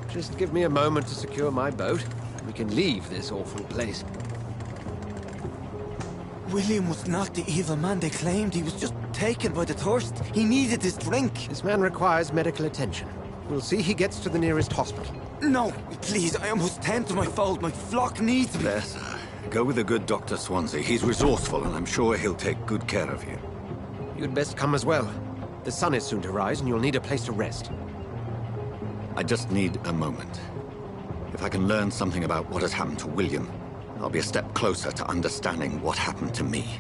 Just give me a moment to secure my boat. We can leave this awful place. William was not the evil man they claimed. He was just taken by the thirst. He needed this drink. This man requires medical attention. We'll see he gets to the nearest hospital. No, please, I must tend to my fold. My flock needs me. There, sir. Go with the good Dr. Swansea. He's resourceful, and I'm sure he'll take good care of you. You'd best come as well. The sun is soon to rise, and you'll need a place to rest. I just need a moment. If I can learn something about what has happened to William, I'll be a step closer to understanding what happened to me.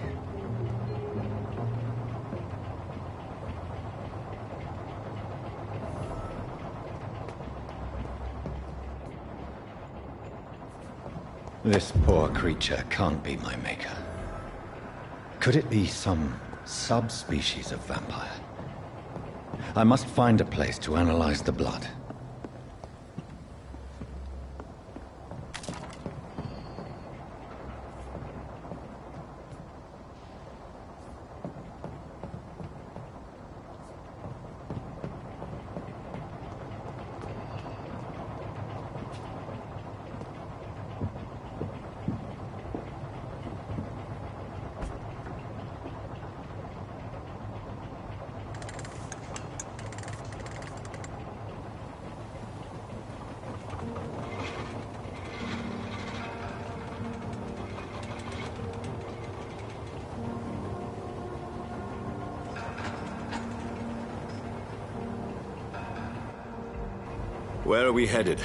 This poor creature can't be my maker. Could it be some subspecies of vampire? I must find a place to analyze the blood. Where are we headed?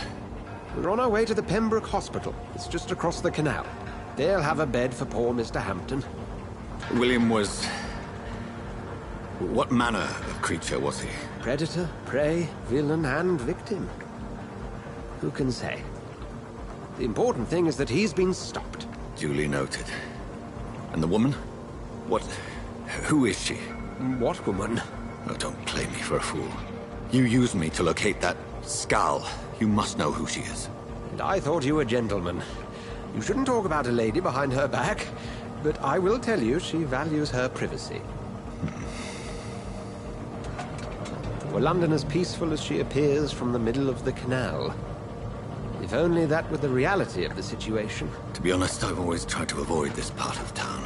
We're on our way to the Pembroke Hospital. It's just across the canal. They'll have a bed for poor Mr. Hampton. William was... What manner of creature was he? Predator, prey, villain, and victim. Who can say? The important thing is that he's been stopped. Duly noted. And the woman? What... who is she? What woman? Oh, don't play me for a fool. You used me to locate that skull. You must know who she is. And I thought you a gentleman. You shouldn't talk about a lady behind her back, but I will tell you she values her privacy. Were London as peaceful as she appears from the middle of the canal? If only that were the reality of the situation. To be honest, I've always tried to avoid this part of town.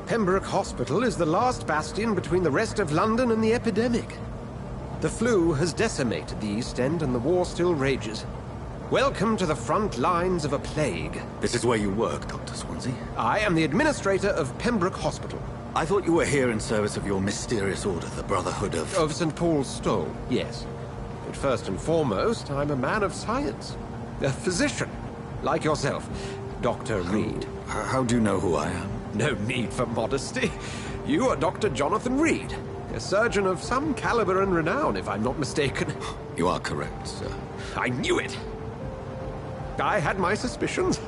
Pembroke Hospital is the last bastion between the rest of London and the epidemic. The flu has decimated the East End and the war still rages. Welcome to the front lines of a plague. This is where you work, Dr. Swansea? I am the administrator of Pembroke Hospital. I thought you were here in service of your mysterious order, the Brotherhood of... Of St. Paul's Stole, yes. But first and foremost, I'm a man of science. A physician, like yourself, Dr. Reed. How do you know who I am? No need for modesty. You are Dr. Jonathan Reed, a surgeon of some caliber and renown, if I'm not mistaken. You are correct, sir. I knew it! I had my suspicions.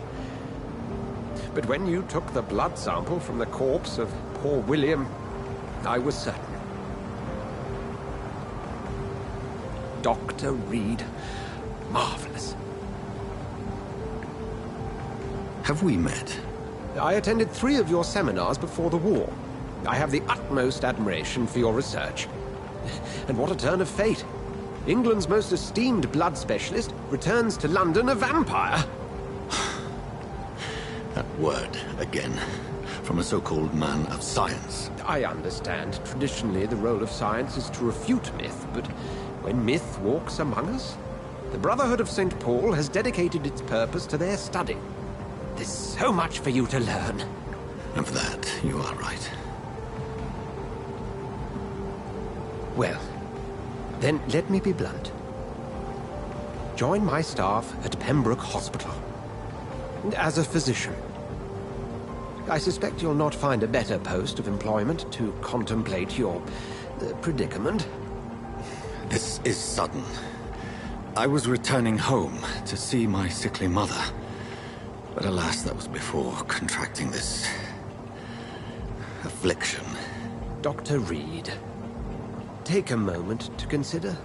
But when you took the blood sample from the corpse of poor William, I was certain. Dr. Reed. Marvelous. Have we met? I attended 3 of your seminars before the war. I have the utmost admiration for your research. And what a turn of fate. England's most esteemed blood specialist returns to London a vampire. That word, again. From a so-called man of science. I understand. Traditionally, the role of science is to refute myth, but when myth walks among us, the Brotherhood of St. Paul has dedicated its purpose to their study. There's so much for you to learn. Of that, you are right. Well, then let me be blunt. Join my staff at Pembroke Hospital. As a physician. I suspect you'll not find a better post of employment to contemplate your predicament. This is sudden. I was returning home to see my sickly mother. But alas, that was before contracting this... affliction. Dr. Reed, take a moment to consider.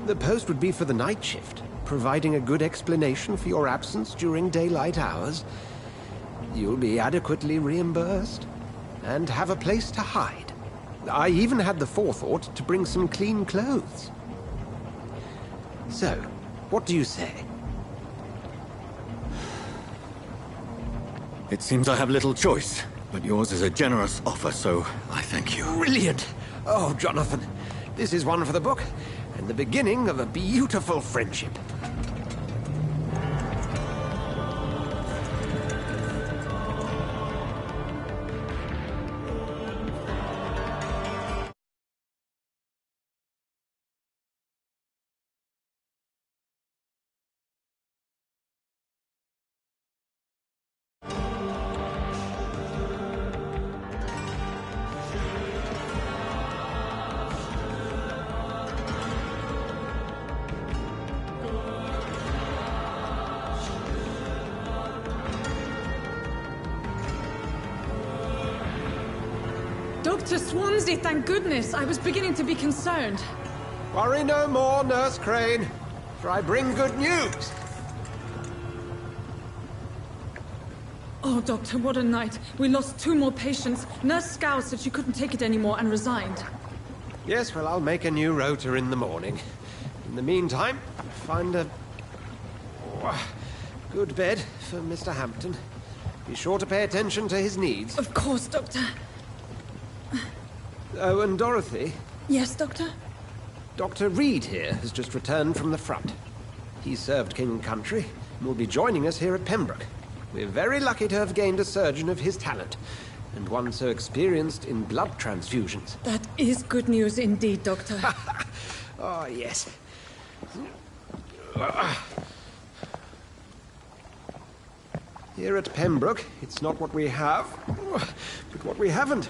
The post would be for the night shift, providing a good explanation for your absence during daylight hours. You'll be adequately reimbursed, and have a place to hide. I even had the forethought to bring some clean clothes. So, what do you say? It seems I have little choice, but yours is a generous offer, so I thank you. Brilliant! Oh, Jonathan, this is one for the book, and the beginning of a beautiful friendship. Dr. Swansea, thank goodness. I was beginning to be concerned. Worry no more, Nurse Crane, for I bring good news. Oh, Doctor, what a night. We lost 2 more patients. Nurse Scow said she couldn't take it anymore and resigned. Yes, well, I'll make a new rota in the morning. In the meantime, find a... good bed for Mr. Hampton. Be sure to pay attention to his needs. Of course, Doctor. Oh, and Dorothy? Yes, Doctor? Dr. Reed here has just returned from the front. He served King and Country and will be joining us here at Pembroke. We're very lucky to have gained a surgeon of his talent, and one so experienced in blood transfusions. That is good news indeed, Doctor. Oh, yes. Here at Pembroke, it's not what we have, but what we haven't.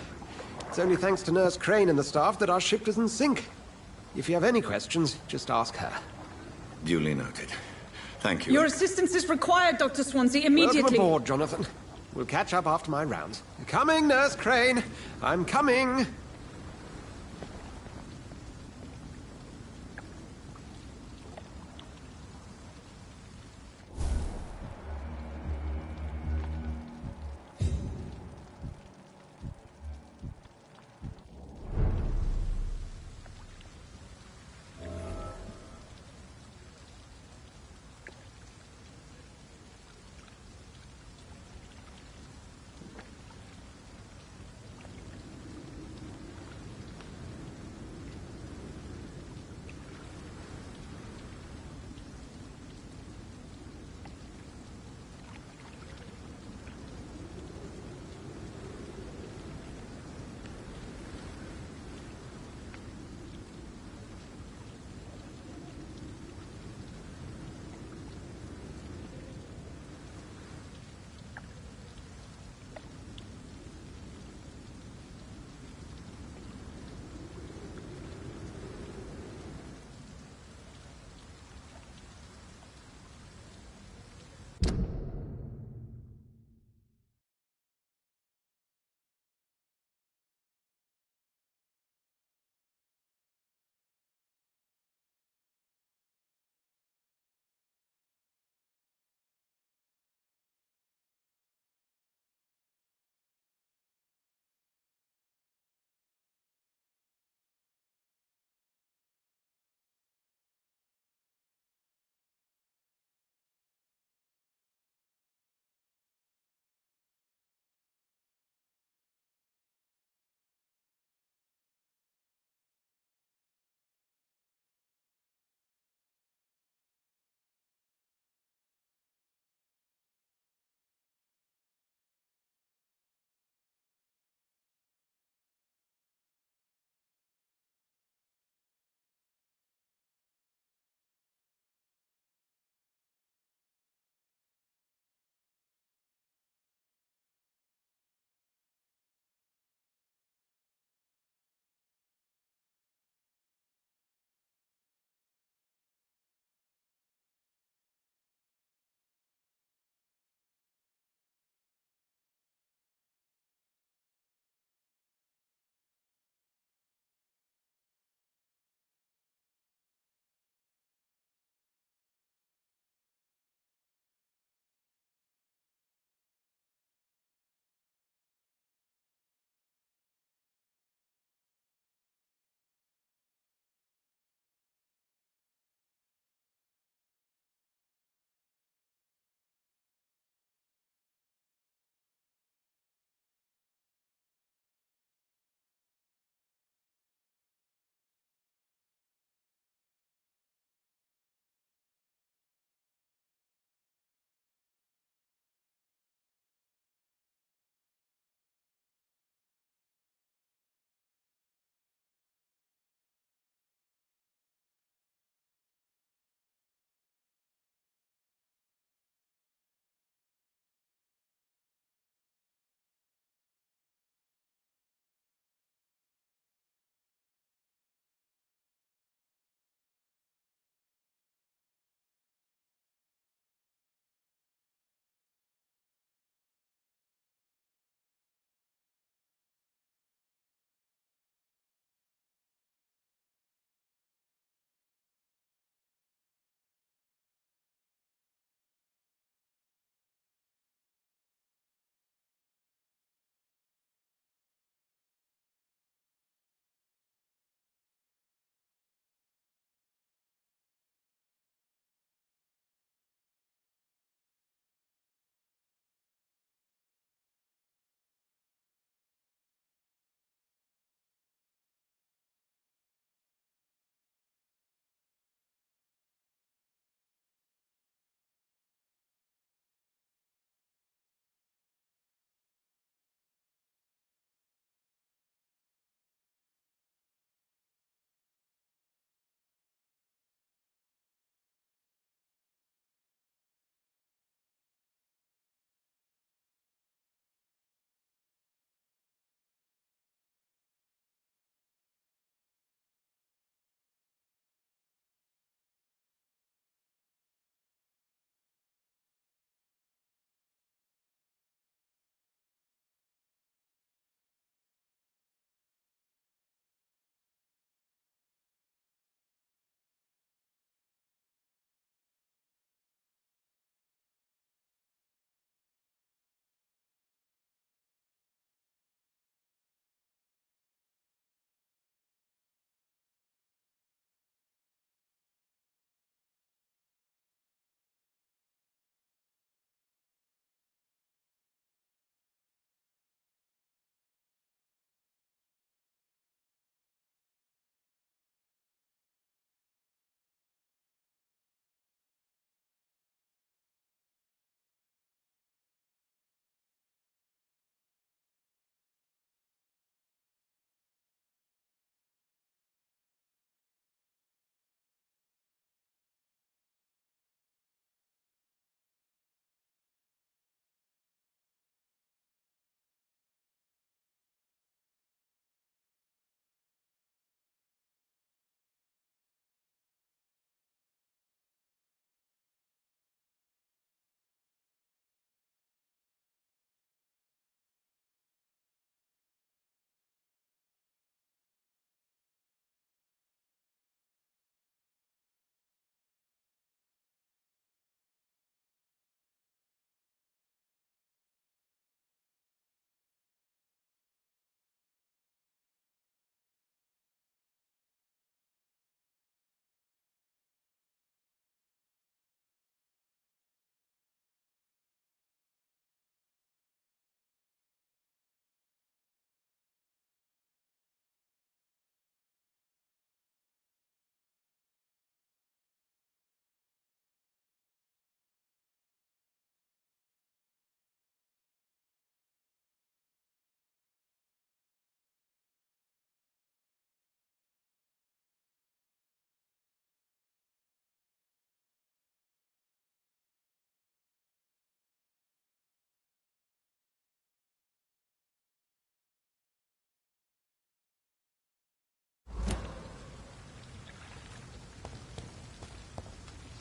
It's only thanks to Nurse Crane and the staff that our ship doesn't sink. If you have any questions, just ask her. Duly noted. Thank you. Your assistance is required, Dr. Swansea, immediately. Welcome aboard, Jonathan. We'll catch up after my rounds. Coming, Nurse Crane. I'm coming.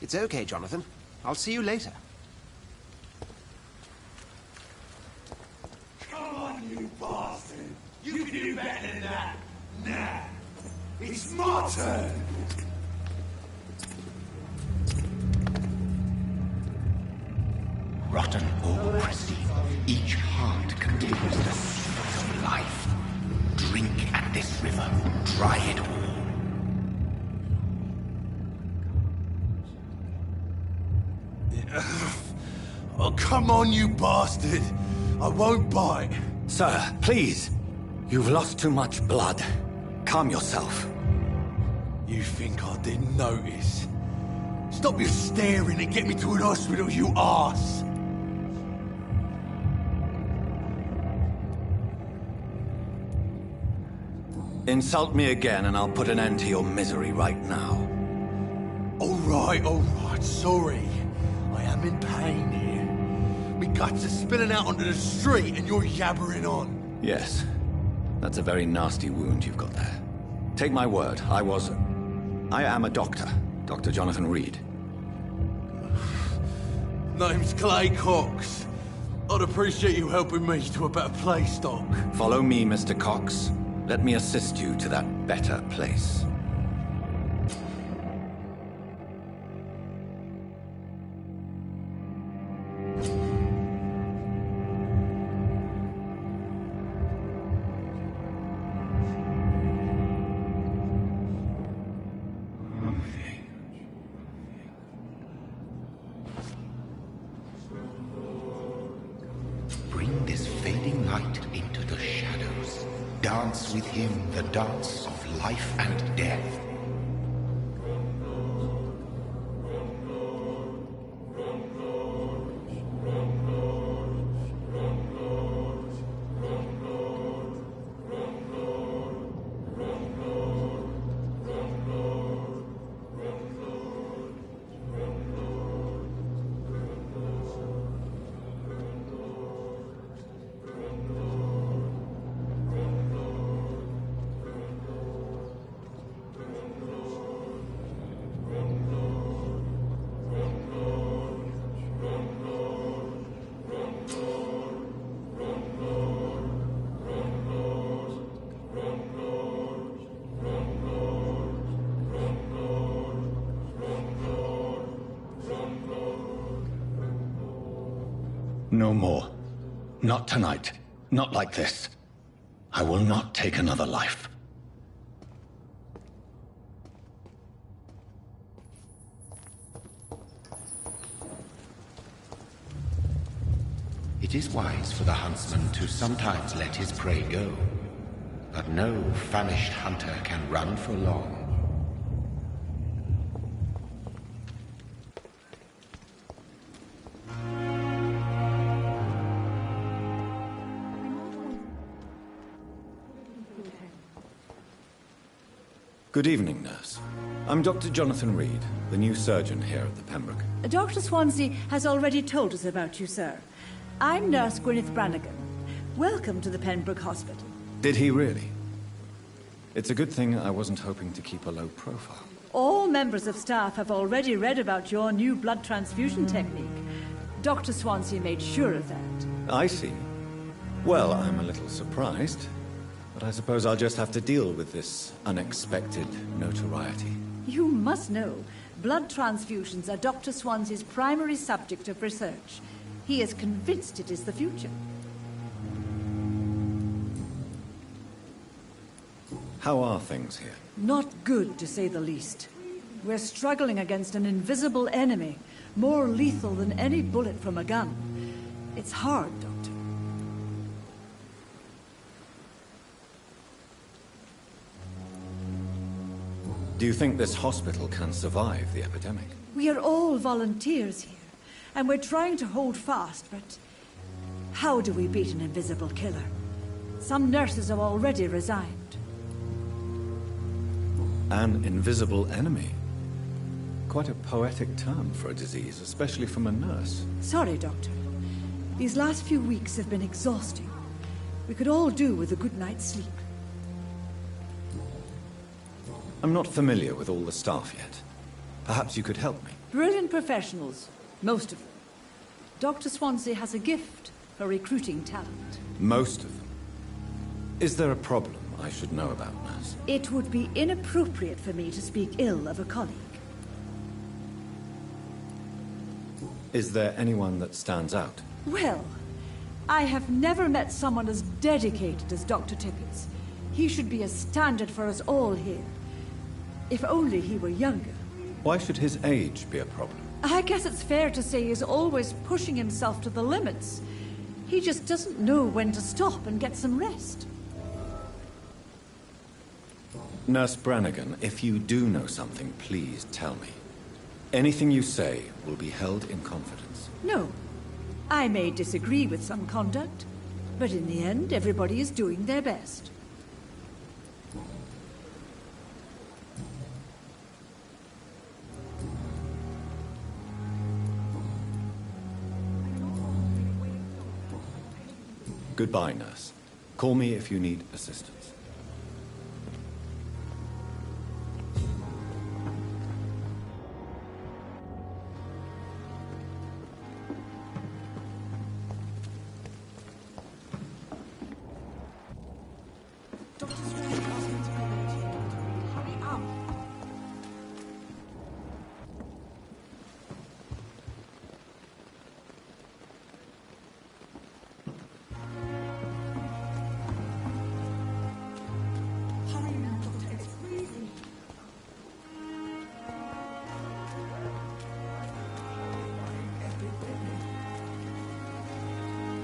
It's okay, Jonathan. I'll see you later. Come on, you bastard! You can do better than that! Nah! It's my turn! Rotten or pristine, each heart contains the seeds of life. Drink at this river, try it all. Oh, come on, you bastard! I won't bite. Sir, please. You've lost too much blood. Calm yourself. You think I didn't notice? Stop your staring and get me to an hospital, you arse! Insult me again and I'll put an end to your misery right now. Alright, sorry. I am in pain here. Me guts are spilling out onto the street and you're yabbering on. Yes. That's a very nasty wound you've got there. Take my word, I am a doctor. Dr. Jonathan Reed. Name's Clay Cox. I'd appreciate you helping me to a better place, Doc. Follow me, Mr. Cox. Let me assist you to that better place. Bring this fading light into the shadows. Dance with him the dance of life and death. No more. Not tonight. Not like this. I will not take another life. It is wise for the huntsman to sometimes let his prey go, but no famished hunter can run for long. Good evening, nurse. I'm Dr. Jonathan Reed, the new surgeon here at the Pembroke. Dr. Swansea has already told us about you, sir. I'm Nurse Gwyneth Brannigan. Welcome to the Pembroke Hospital. Did he really? It's a good thing I wasn't hoping to keep a low profile. All members of staff have already read about your new blood transfusion technique. Dr. Swansea made sure of that. I see. Well, I'm a little surprised. But I suppose I'll just have to deal with this unexpected notoriety. You must know, blood transfusions are Dr. Swansea's primary subject of research. He is convinced it is the future. How are things here? Not good, to say the least. We're struggling against an invisible enemy, more lethal than any bullet from a gun. It's hard, Doctor. Do you think this hospital can survive the epidemic? We are all volunteers here, and we're trying to hold fast, but how do we beat an invisible killer? Some nurses have already resigned. An invisible enemy? Quite a poetic term for a disease, especially from a nurse. Sorry, Doctor. These last few weeks have been exhausting. We could all do with a good night's sleep. I'm not familiar with all the staff yet. Perhaps you could help me. Brilliant professionals, most of them. Dr. Swansea has a gift for recruiting talent. Most of them. Is there a problem I should know about, nurse? It would be inappropriate for me to speak ill of a colleague. Is there anyone that stands out? Well, I have never met someone as dedicated as Dr. Tippett. He should be a standard for us all here. If only he were younger. Why should his age be a problem? I guess it's fair to say he's always pushing himself to the limits. He just doesn't know when to stop and get some rest. Nurse Brannigan, if you do know something, please tell me. Anything you say will be held in confidence. No. I may disagree with some conduct, but in the end, everybody is doing their best. Goodbye, nurse. Call me if you need assistance.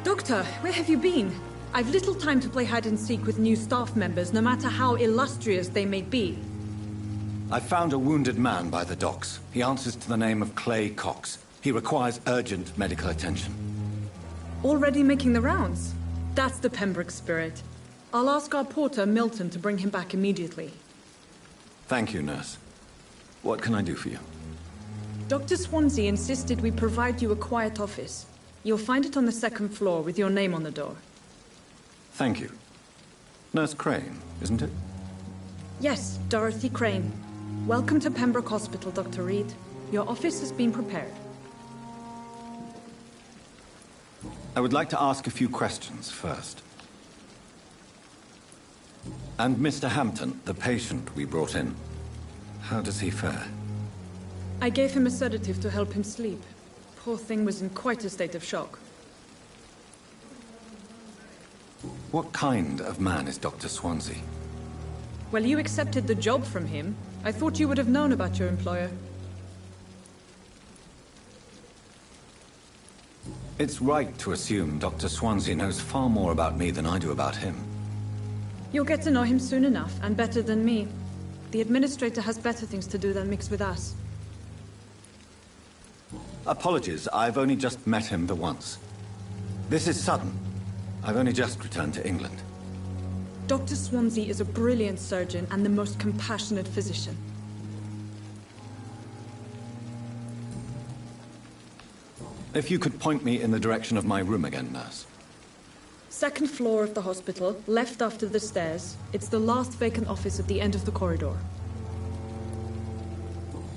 Doctor, where have you been? I've little time to play hide-and-seek with new staff members, no matter how illustrious they may be. I found a wounded man by the docks. He answers to the name of Clay Cox. He requires urgent medical attention. Already making the rounds? That's the Pembroke spirit. I'll ask our porter, Milton, to bring him back immediately. Thank you, nurse. What can I do for you? Dr. Swansea insisted we provide you a quiet office. You'll find it on the second floor with your name on the door. Thank you. Nurse Crane, isn't it? Yes, Dorothy Crane. Welcome to Pembroke Hospital, Dr. Reed. Your office has been prepared. I would like to ask a few questions first. And Mr. Hampton, the patient we brought in, how does he fare? I gave him a sedative to help him sleep. Poor thing was in quite a state of shock. What kind of man is Dr. Swansea? Well, you accepted the job from him. I thought you would have known about your employer. It's right to assume Dr. Swansea knows far more about me than I do about him. You'll get to know him soon enough, and better than me. The administrator has better things to do than mix with us. Apologies, I've only just met him the once. This is sudden. I've only just returned to England. Dr. Swansea is a brilliant surgeon and the most compassionate physician. If you could point me in the direction of my room again, nurse. Second floor of the hospital, left after the stairs. It's the last vacant office at the end of the corridor.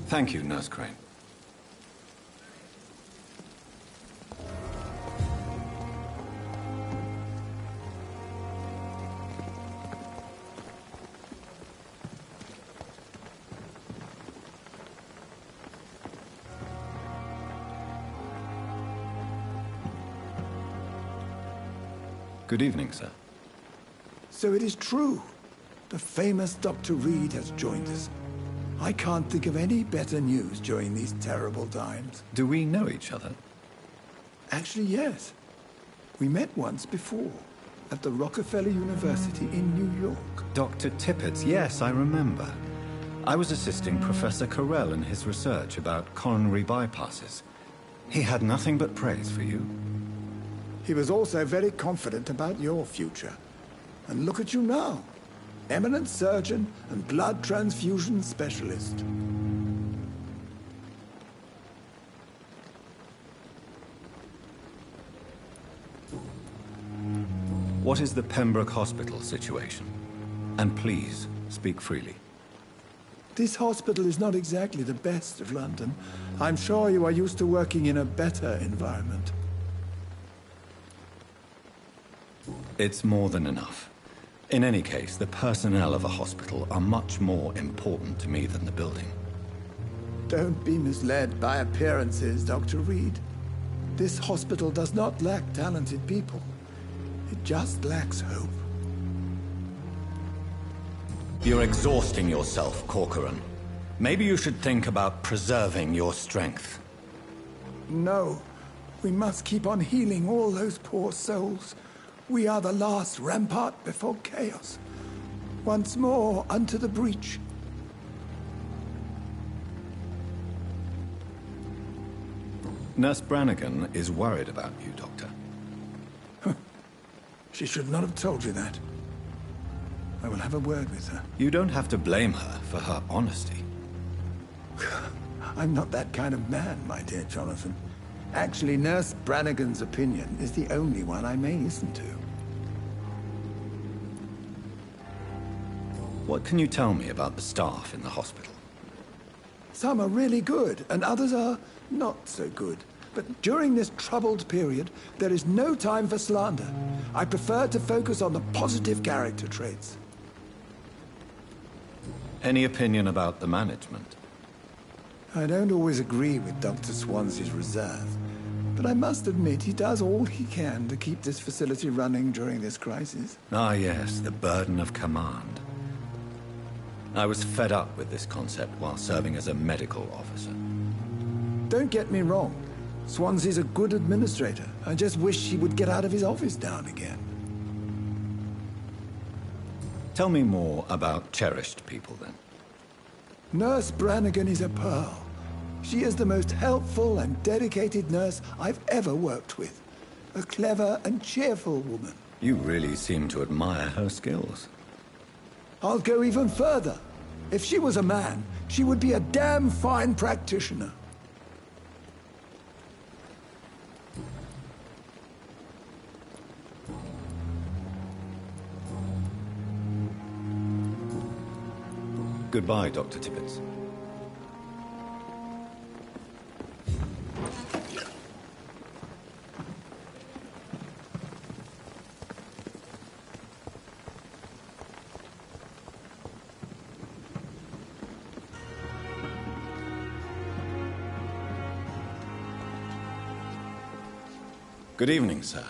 Thank you, Nurse Crane. Good evening, sir. So it is true. The famous Dr. Reed has joined us. I can't think of any better news during these terrible times. Do we know each other? Actually, yes. We met once before, at the Rockefeller University in New York. Dr. Tippett, yes, I remember. I was assisting Professor Carell in his research about coronary bypasses. He had nothing but praise for you. He was also very confident about your future. And look at you now. Eminent surgeon and blood transfusion specialist. What is the Pembroke Hospital situation? And please, speak freely. This hospital is not exactly the best of London. I'm sure you are used to working in a better environment. It's more than enough. In any case, the personnel of a hospital are much more important to me than the building. Don't be misled by appearances, Dr. Reed. This hospital does not lack talented people. It just lacks hope. You're exhausting yourself, Corcoran. Maybe you should think about preserving your strength. No. We must keep on healing all those poor souls. We are the last rampart before chaos. Once more, unto the breach. Nurse Brannigan is worried about you, Doctor. She should not have told you that. I will have a word with her. You don't have to blame her for her honesty. I'm not that kind of man, my dear Jonathan. Actually, Nurse Brannigan's opinion is the only one I may listen to. What can you tell me about the staff in the hospital? Some are really good, and others are not so good. But during this troubled period, there is no time for slander. I prefer to focus on the positive character traits. Any opinion about the management? I don't always agree with Dr. Swansea's reserve, but I must admit he does all he can to keep this facility running during this crisis. Ah yes, the burden of command. I was fed up with this concept while serving as a medical officer. Don't get me wrong. Swansea's a good administrator. I just wish he would get out of his office now and again. Tell me more about cherished people, then. Nurse Brannigan is a pearl. She is the most helpful and dedicated nurse I've ever worked with. A clever and cheerful woman. You really seem to admire her skills. I'll go even further. If she was a man, she would be a damn fine practitioner. Goodbye, Dr. Tibbets. Good evening, sir.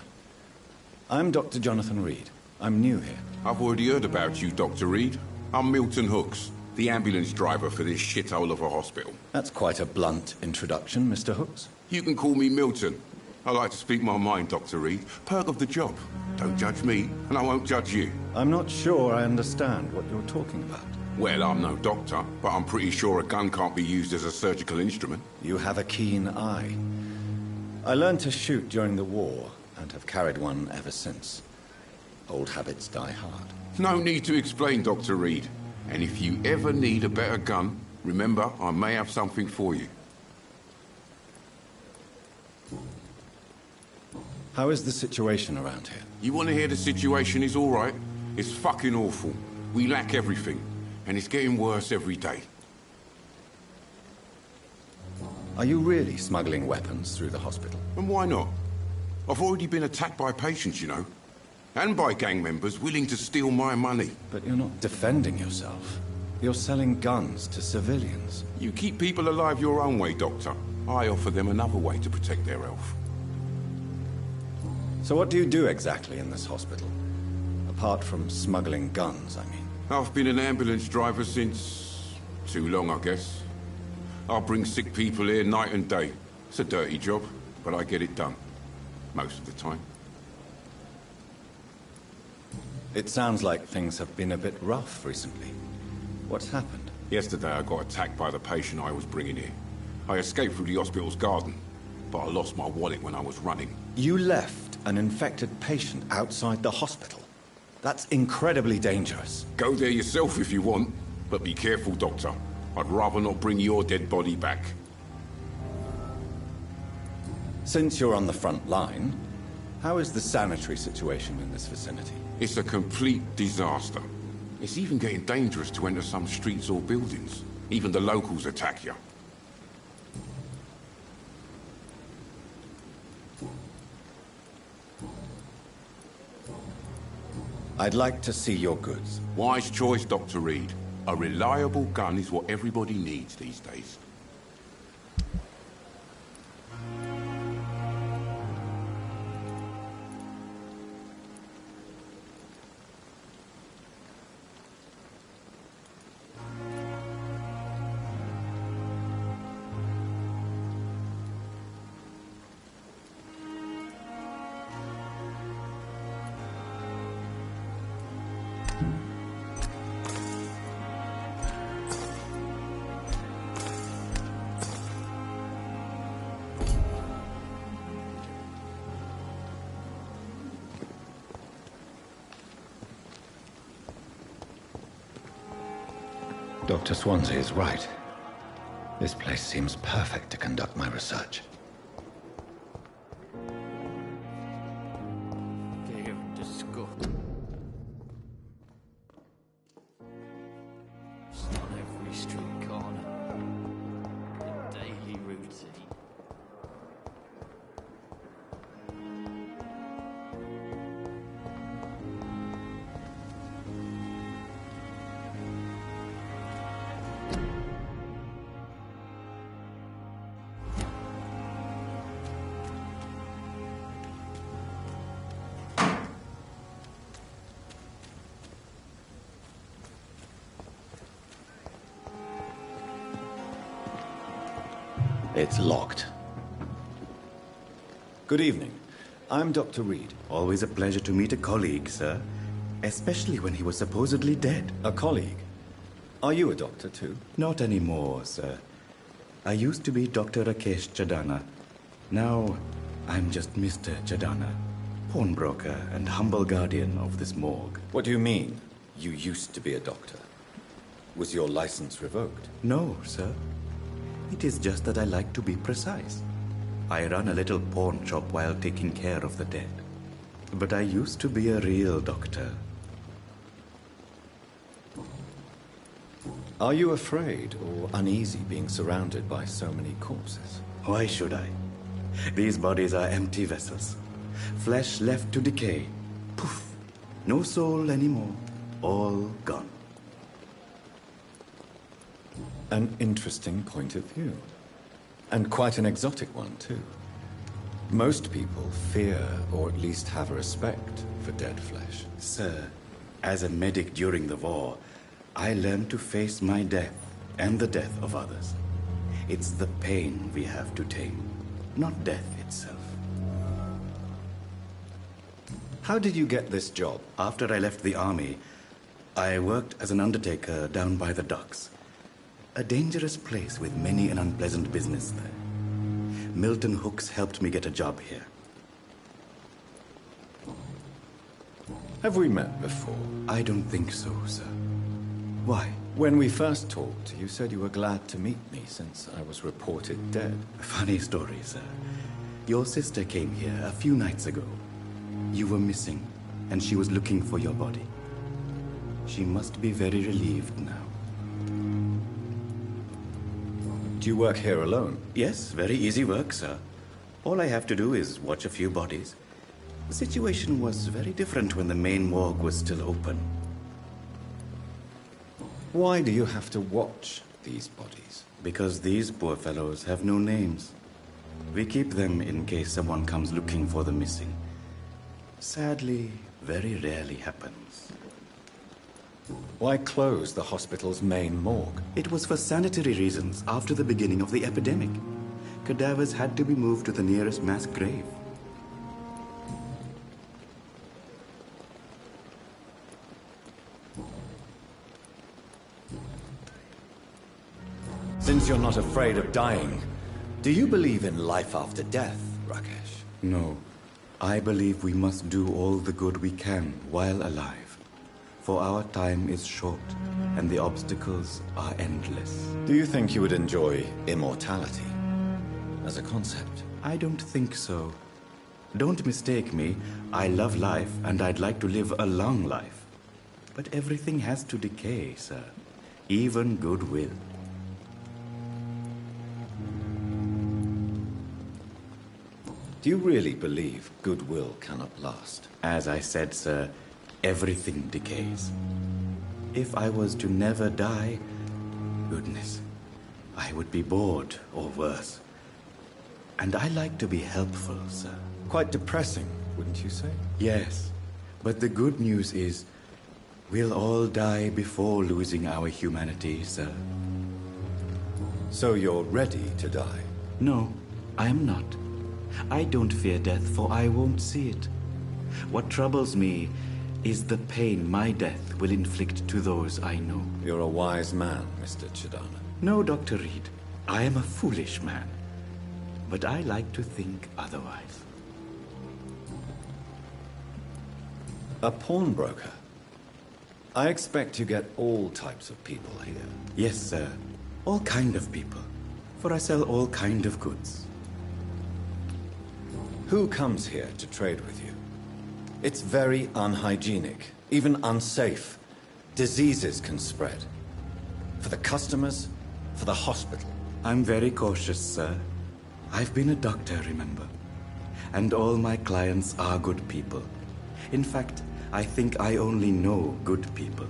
I'm Dr. Jonathan Reed. I'm new here. I've already heard about you, Dr. Reed. I'm Milton Hooks, the ambulance driver for this shithole of a hospital. That's quite a blunt introduction, Mr. Hooks. You can call me Milton. I like to speak my mind, Dr. Reed. Perk of the job. Don't judge me, and I won't judge you. I'm not sure I understand what you're talking about. Well, I'm no doctor, but I'm pretty sure a gun can't be used as a surgical instrument. You have a keen eye. I learned to shoot during the war, and have carried one ever since. Old habits die hard. No need to explain, Dr. Reed. And if you ever need a better gun, remember, I may have something for you. How is the situation around here? You want to hear the situation is all right? It's fucking awful. We lack everything, and it's getting worse every day. Are you really smuggling weapons through the hospital? And why not? I've already been attacked by patients, you know. And by gang members willing to steal my money. But you're not defending yourself. You're selling guns to civilians. You keep people alive your own way, Doctor. I offer them another way to protect their health. So what do you do exactly in this hospital? Apart from smuggling guns, I mean. I've been an ambulance driver since... too long, I guess. I bring sick people here night and day. It's a dirty job, but I get it done. Most of the time. It sounds like things have been a bit rough recently. What's happened? Yesterday I got attacked by the patient I was bringing here. I escaped through the hospital's garden, but I lost my wallet when I was running. You left an infected patient outside the hospital? That's incredibly dangerous. Go there yourself if you want, but be careful, Doctor. I'd rather not bring your dead body back. Since you're on the front line, how is the sanitary situation in this vicinity? It's a complete disaster. It's even getting dangerous to enter some streets or buildings. Even the locals attack you. I'd like to see your goods. Wise choice, Dr. Reed. A reliable gun is what everybody needs these days. Dr. Swansea is right. This place seems perfect to conduct my research. Damn disgust. It's on every street corner. A daily routine. It's locked. Good evening. I'm Dr. Reed. Always a pleasure to meet a colleague, sir. Especially when he was supposedly dead. A colleague? Are you a doctor too? Not anymore, sir. I used to be Dr. Rakesh Chadana. Now, I'm just Mr. Chadana, pawnbroker and humble guardian of this morgue. What do you mean, you used to be a doctor? Was your license revoked? No, sir. It is just that I like to be precise. I run a little pawn shop while taking care of the dead. But I used to be a real doctor. Are you afraid or uneasy being surrounded by so many corpses? Why should I? These bodies are empty vessels. Flesh left to decay. Poof. No soul anymore. All gone. An interesting point of view. And quite an exotic one, too. Most people fear, or at least have a respect, for dead flesh. Sir, as a medic during the war, I learned to face my death and the death of others. It's the pain we have to tame, not death itself. How did you get this job? After I left the army, I worked as an undertaker down by the docks. A dangerous place with many an unpleasant business there. Milton Hooks helped me get a job here. Have we met before? I don't think so, sir. Why? When we first talked, you said you were glad to meet me since I was reported dead. Funny story, sir. Your sister came here a few nights ago. You were missing, and she was looking for your body. She must be very relieved now. Do you work here alone? Yes, very easy work, sir. All I have to do is watch a few bodies. The situation was very different when the main morgue was still open. Why do you have to watch these bodies? Because these poor fellows have no names. We keep them in case someone comes looking for the missing. Sadly, very rarely happens. Why close the hospital's main morgue? It was for sanitary reasons after the beginning of the epidemic. Cadavers had to be moved to the nearest mass grave. Since you're not afraid of dying, do you believe in life after death, Rakesh? No. I believe we must do all the good we can while alive. For our time is short, and the obstacles are endless. Do you think you would enjoy immortality as a concept? I don't think so. Don't mistake me. I love life, and I'd like to live a long life. But everything has to decay, sir. Even goodwill. Do you really believe goodwill cannot last? As I said, sir, everything decays. If I was to never die, goodness, I would be bored or worse. And I like to be helpful, sir. Quite depressing, wouldn't you say? Yes, but the good news is we'll all die before losing our humanity, sir. So you're ready to die? No, I am not. I don't fear death, for I won't see it. What troubles me is the pain my death will inflict to those I know. You're a wise man, Mr. Chidana. No, Dr. Reed. I am a foolish man. But I like to think otherwise. A pawnbroker? I expect you get all types of people here. Yes, sir. All kind of people. For I sell all kind of goods. Who comes here to trade with you? It's very unhygienic, even unsafe. Diseases can spread. For the customers, for the hospital. I'm very cautious, sir. I've been a doctor, remember? And all my clients are good people. In fact, I think I only know good people.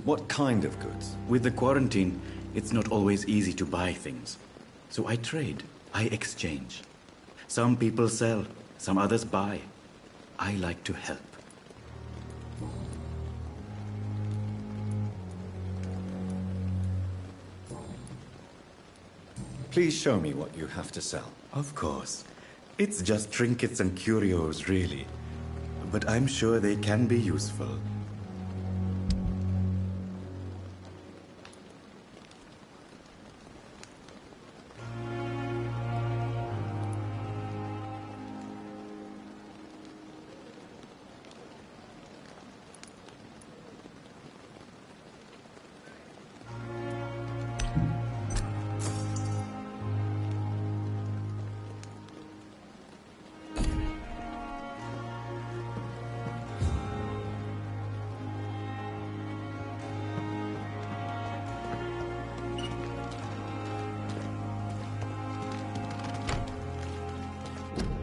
What kind of goods? With the quarantine, it's not always easy to buy things. So I trade, I exchange. Some people sell, some others buy. I like to help. Please show me what you have to sell. Of course. It's just trinkets and curios, really. But I'm sure they can be useful.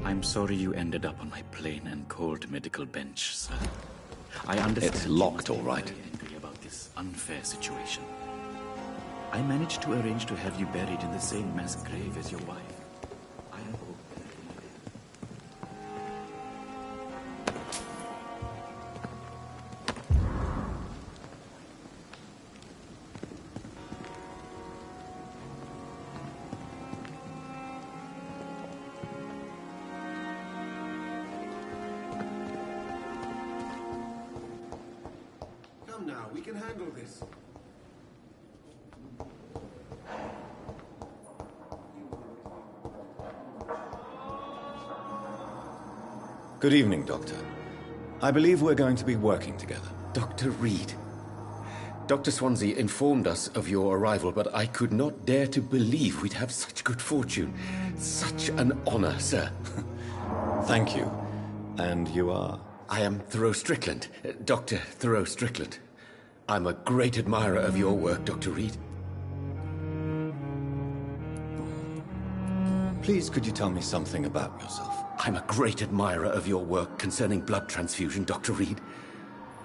I'm sorry you ended up on my plain and cold medical bench, sir. I understand. It's locked, all right. You must be very angry about this unfair situation. I managed to arrange to have you buried in the same mass grave as your wife. I hope Come now, we can handle this. Good evening, Doctor. I believe we're going to be working together. Dr. Reed. Dr. Swansea informed us of your arrival, but I could not dare to believe we'd have such good fortune. Such an honor, sir. Thank you. And you are? I am Thoreau Strickland, Dr. Thoreau Strickland. I'm a great admirer of your work, Dr. Reed. Please, could you tell me something about yourself? I'm a great admirer of your work concerning blood transfusion, Dr. Reed.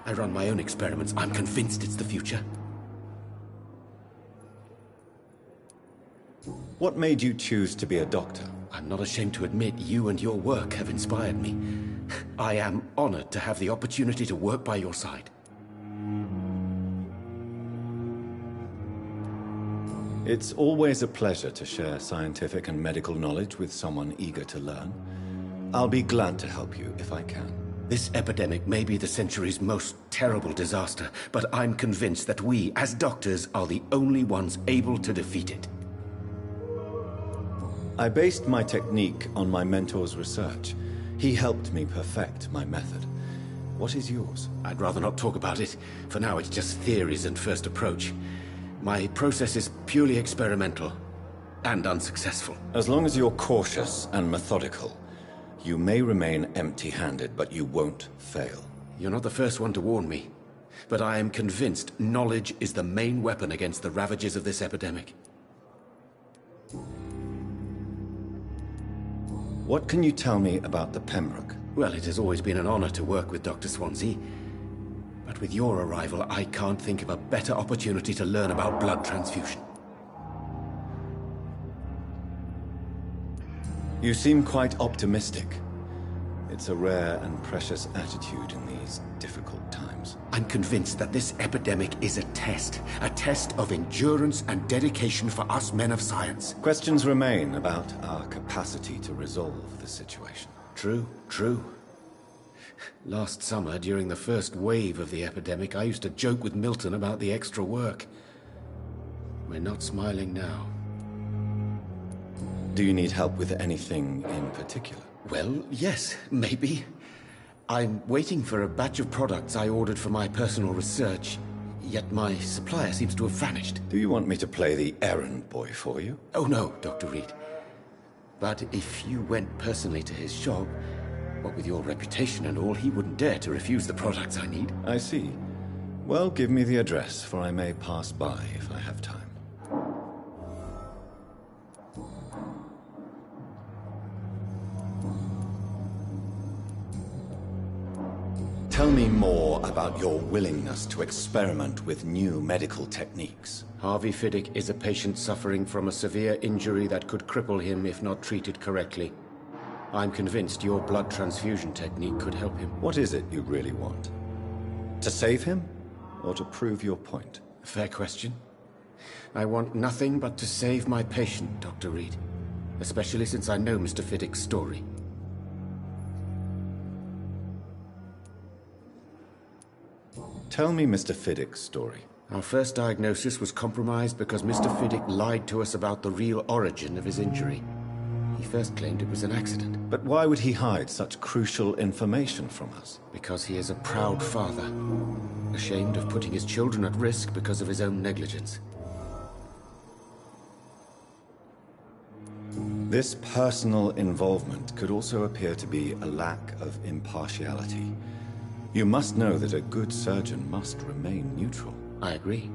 I run my own experiments. I'm convinced it's the future. What made you choose to be a doctor? I'm not ashamed to admit you and your work have inspired me. I am honored to have the opportunity to work by your side. It's always a pleasure to share scientific and medical knowledge with someone eager to learn. I'll be glad to help you if I can. This epidemic may be the century's most terrible disaster, but I'm convinced that we, as doctors, are the only ones able to defeat it. I based my technique on my mentor's research. He helped me perfect my method. What is yours? I'd rather not talk about it. For now, it's just theories and first approach. My process is purely experimental and unsuccessful. As long as you're cautious and methodical, you may remain empty-handed, but you won't fail. You're not the first one to warn me, but I am convinced knowledge is the main weapon against the ravages of this epidemic. What can you tell me about the Pembroke? Well, it has always been an honor to work with Dr. Swansea. But with your arrival, I can't think of a better opportunity to learn about blood transfusion. You seem quite optimistic. It's a rare and precious attitude in these difficult times. I'm convinced that this epidemic is a test of endurance and dedication for us men of science. Questions remain about our capacity to resolve the situation. True, true. Last summer, during the first wave of the epidemic, I used to joke with Milton about the extra work. We're not smiling now. Do you need help with anything in particular? Well, yes, maybe. I'm waiting for a batch of products I ordered for my personal research, yet my supplier seems to have vanished. Do you want me to play the errand boy for you? Oh no, Dr. Reed. But if you went personally to his shop, what with your reputation and all, he wouldn't dare to refuse the products I need. I see. Well, give me the address, for I may pass by if I have time. Tell me more about your willingness to experiment with new medical techniques. Harvey Fiddick is a patient suffering from a severe injury that could cripple him if not treated correctly. I'm convinced your blood transfusion technique could help him. What is it you really want? To save him, or to prove your point? Fair question. I want nothing but to save my patient, Dr. Reed. Especially since I know Mr. Fiddick's story. Tell me Mr. Fiddick's story. Our first diagnosis was compromised because Mr. Fiddick lied to us about the real origin of his injury. He first claimed it was an accident. But why would he hide such crucial information from us? Because he is a proud father, ashamed of putting his children at risk because of his own negligence. This personal involvement could also appear to be a lack of impartiality. You must know that a good surgeon must remain neutral. I agree.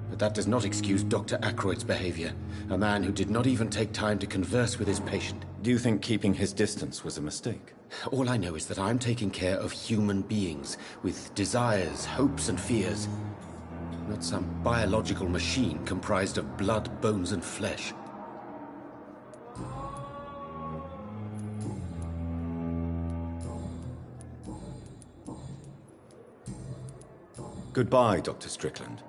But that does not excuse Dr. Ackroyd's behavior. A man who did not even take time to converse with his patient. Do you think keeping his distance was a mistake? All I know is that I'm taking care of human beings with desires, hopes, and fears. Not some biological machine comprised of blood, bones, and flesh. Goodbye, Dr. Strickland.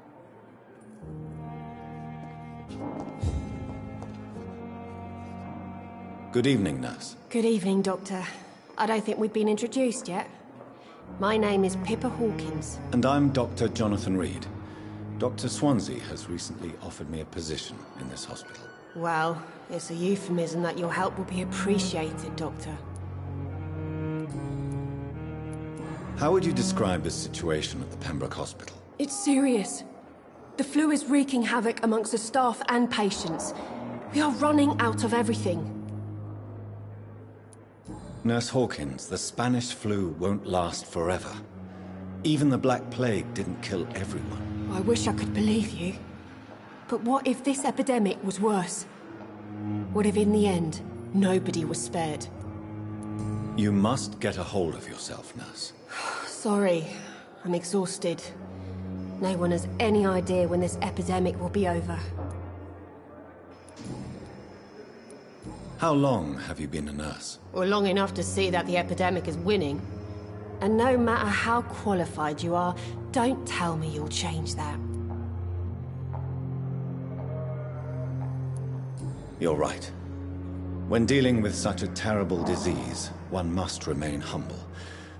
Good evening, nurse. Good evening, Doctor. I don't think we've been introduced yet. My name is Pippa Hawkins. And I'm Dr. Jonathan Reed. Dr. Swansea has recently offered me a position in this hospital. Well, it's a euphemism that your help will be appreciated, Doctor. How would you describe the situation at the Pembroke Hospital? It's serious. The flu is wreaking havoc amongst the staff and patients. We are running out of everything. Nurse Hawkins, the Spanish flu won't last forever. Even the Black Plague didn't kill everyone. I wish I could believe you. But what if this epidemic was worse? What if in the end, nobody was spared? You must get a hold of yourself, nurse. Sorry, I'm exhausted. No one has any idea when this epidemic will be over. How long have you been a nurse? Well, long enough to see that the epidemic is winning. And no matter how qualified you are, don't tell me you'll change that. You're right. When dealing with such a terrible disease, one must remain humble.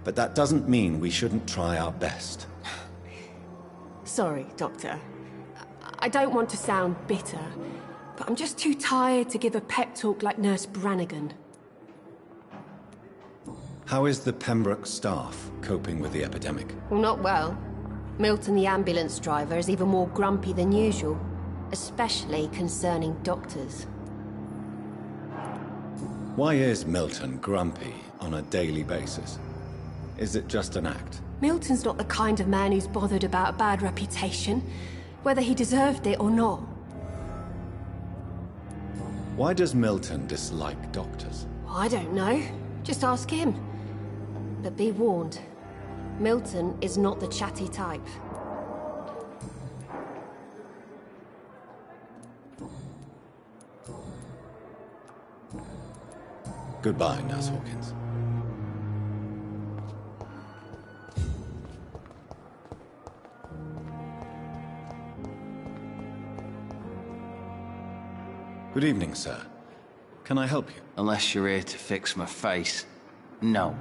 But that doesn't mean we shouldn't try our best. Sorry, Doctor. I don't want to sound bitter, but I'm just too tired to give a pep talk like Nurse Brannigan. How is the Pembroke staff coping with the epidemic? Well, not well. Milton, the ambulance driver, is even more grumpy than usual, especially concerning doctors. Why is Milton grumpy on a daily basis? Is it just an act? Milton's not the kind of man who's bothered about a bad reputation, whether he deserved it or not. Why does Milton dislike doctors? I don't know. Just ask him. But be warned. Milton is not the chatty type. Goodbye, Nurse Hawkins. Good evening, sir. Can I help you? Unless you're here to fix my face. No.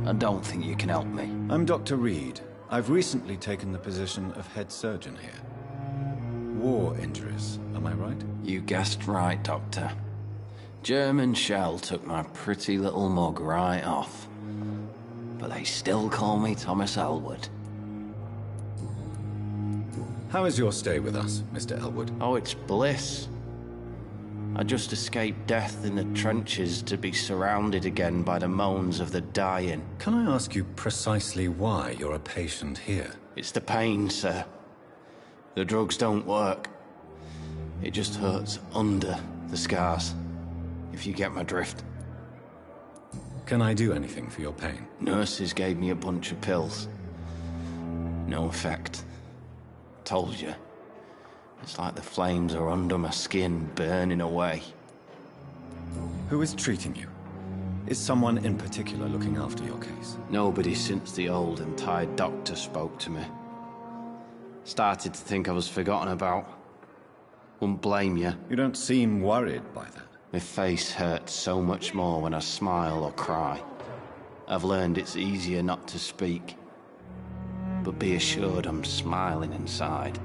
I don't think you can help me. I'm Dr. Reed. I've recently taken the position of head surgeon here. War injuries, am I right? You guessed right, Doctor. German shell took my pretty little mug right off. But they still call me Thomas Elwood. How is your stay with us, Mr. Elwood? Oh, it's bliss. I just escaped death in the trenches to be surrounded again by the moans of the dying. Can I ask you precisely why you're a patient here? It's the pain, sir. The drugs don't work. It just hurts under the scars, if you get my drift. Can I do anything for your pain? Nurses gave me a bunch of pills. No effect. Told you. It's like the flames are under my skin, burning away. Who is treating you? Is someone in particular looking after your case? Nobody since the old and tired doctor spoke to me. Started to think I was forgotten about. Wouldn't blame you. You don't seem worried by that. My face hurts so much more when I smile or cry. I've learned it's easier not to speak. But be assured I'm smiling inside.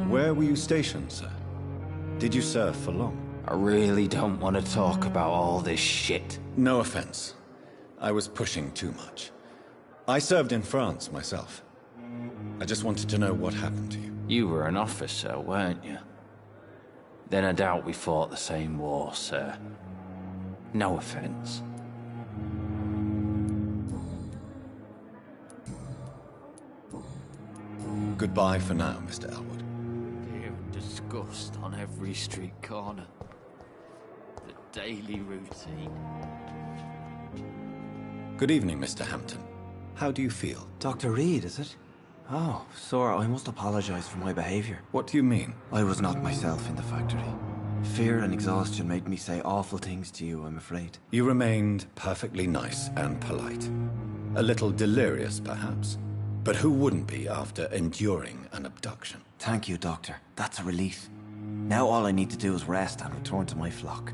Where were you stationed, sir? Did you serve for long? I really don't want to talk about all this shit. No offense. I was pushing too much. I served in France myself. I just wanted to know what happened to you. You were an officer, weren't you? Then I doubt we fought the same war, sir. No offense. Goodbye for now, Mr. Elwood. Fear and disgust on every street corner. The daily routine. Good evening, Mr. Hampton. How do you feel? Dr. Reed, is it? Oh, sir, I must apologize for my behavior. What do you mean? I was not myself in the factory. Fear and exhaustion made me say awful things to you, I'm afraid. You remained perfectly nice and polite. A little delirious, perhaps. But who wouldn't be after enduring an abduction? Thank you, Doctor. That's a relief. Now all I need to do is rest and return to my flock.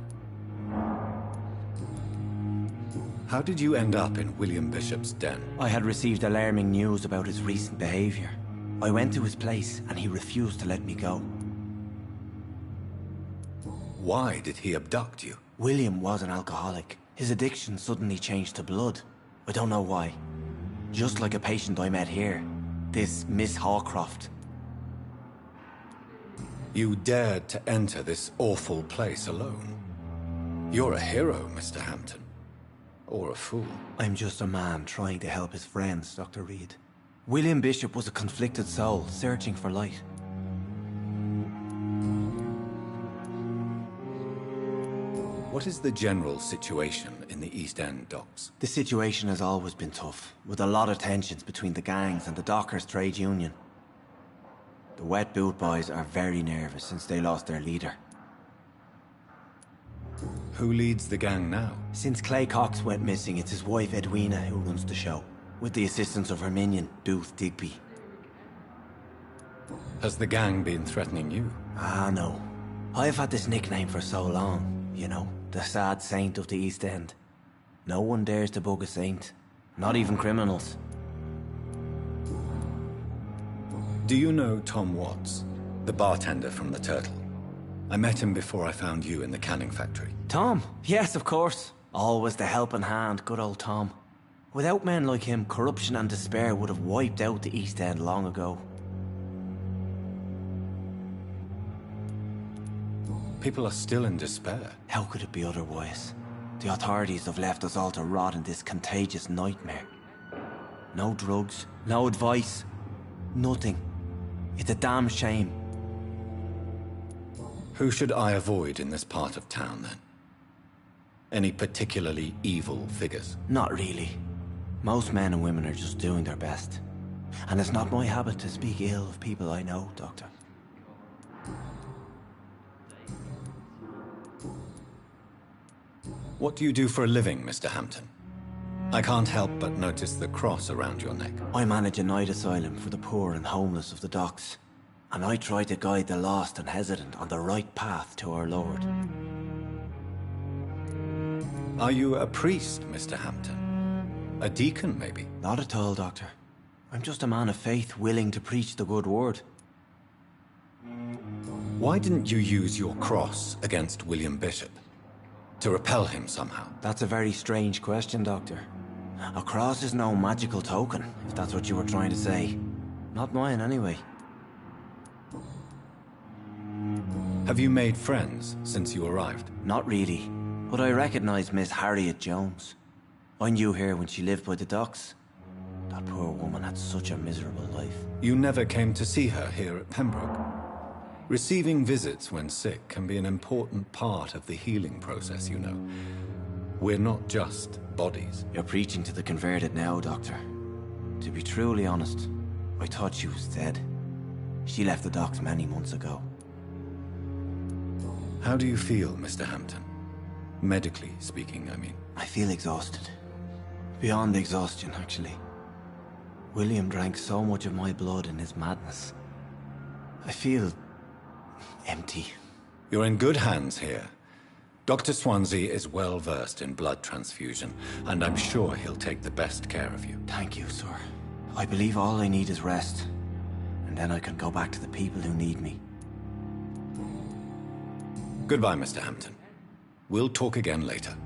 How did you end up in William Bishop's den? I had received alarming news about his recent behavior. I went to his place and he refused to let me go. Why did he abduct you? William was an alcoholic. His addiction suddenly changed to blood. I don't know why. Just like a patient I met here. This Miss Hawcroft. You dared to enter this awful place alone. You're a hero, Mr. Hampton. Or a fool. I'm just a man trying to help his friends, Dr. Reed. William Bishop was a conflicted soul, searching for light. What is the general situation in the East End docks? The situation has always been tough, with a lot of tensions between the gangs and the dockers' trade union. The wet boot boys are very nervous since they lost their leader. Who leads the gang now? Since Clay Cox went missing, it's his wife Edwina who runs the show, with the assistance of her minion, Booth Digby. Has the gang been threatening you? Ah, no. I've had this nickname for so long, you know, the sad saint of the East End. No one dares to bug a saint, not even criminals. Do you know Tom Watts, the bartender from the Turtle? I met him before I found you in the canning factory. Tom? Yes, of course. Always the helping hand, good old Tom. Without men like him, corruption and despair would have wiped out the East End long ago. People are still in despair. How could it be otherwise? The authorities have left us all to rot in this contagious nightmare. No drugs, no advice, nothing. It's a damn shame. Who should I avoid in this part of town, then? Any particularly evil figures? Not really. Most men and women are just doing their best. And it's not my habit to speak ill of people I know, Doctor. What do you do for a living, Mr. Hampton? I can't help but notice the cross around your neck. I manage a night asylum for the poor and homeless of the docks. And I try to guide the lost and hesitant on the right path to our Lord. Are you a priest, Mr. Hampton? A deacon, maybe? Not at all, Doctor. I'm just a man of faith willing to preach the good word. Why didn't you use your cross against William Bishop? To repel him somehow? That's a very strange question, Doctor. A cross is no magical token, if that's what you were trying to say. Not mine, anyway. Have you made friends since you arrived? Not really, but I recognize Miss Harriet Jones. I knew her when she lived by the docks. That poor woman had such a miserable life. You never came to see her here at Pembroke? Receiving visits when sick can be an important part of the healing process, you know. We're not just bodies. You're preaching to the converted now, Doctor. To be truly honest, I thought she was dead. She left the docks many months ago. How do you feel, Mr. Hampton? Medically speaking, I mean. I feel exhausted. Beyond exhaustion, actually. William drank so much of my blood in his madness. I feel empty. You're in good hands here. Dr. Swansea is well versed in blood transfusion, and I'm sure he'll take the best care of you. Thank you, sir. I believe all I need is rest, and then I can go back to the people who need me. Goodbye, Mr. Hampton. We'll talk again later.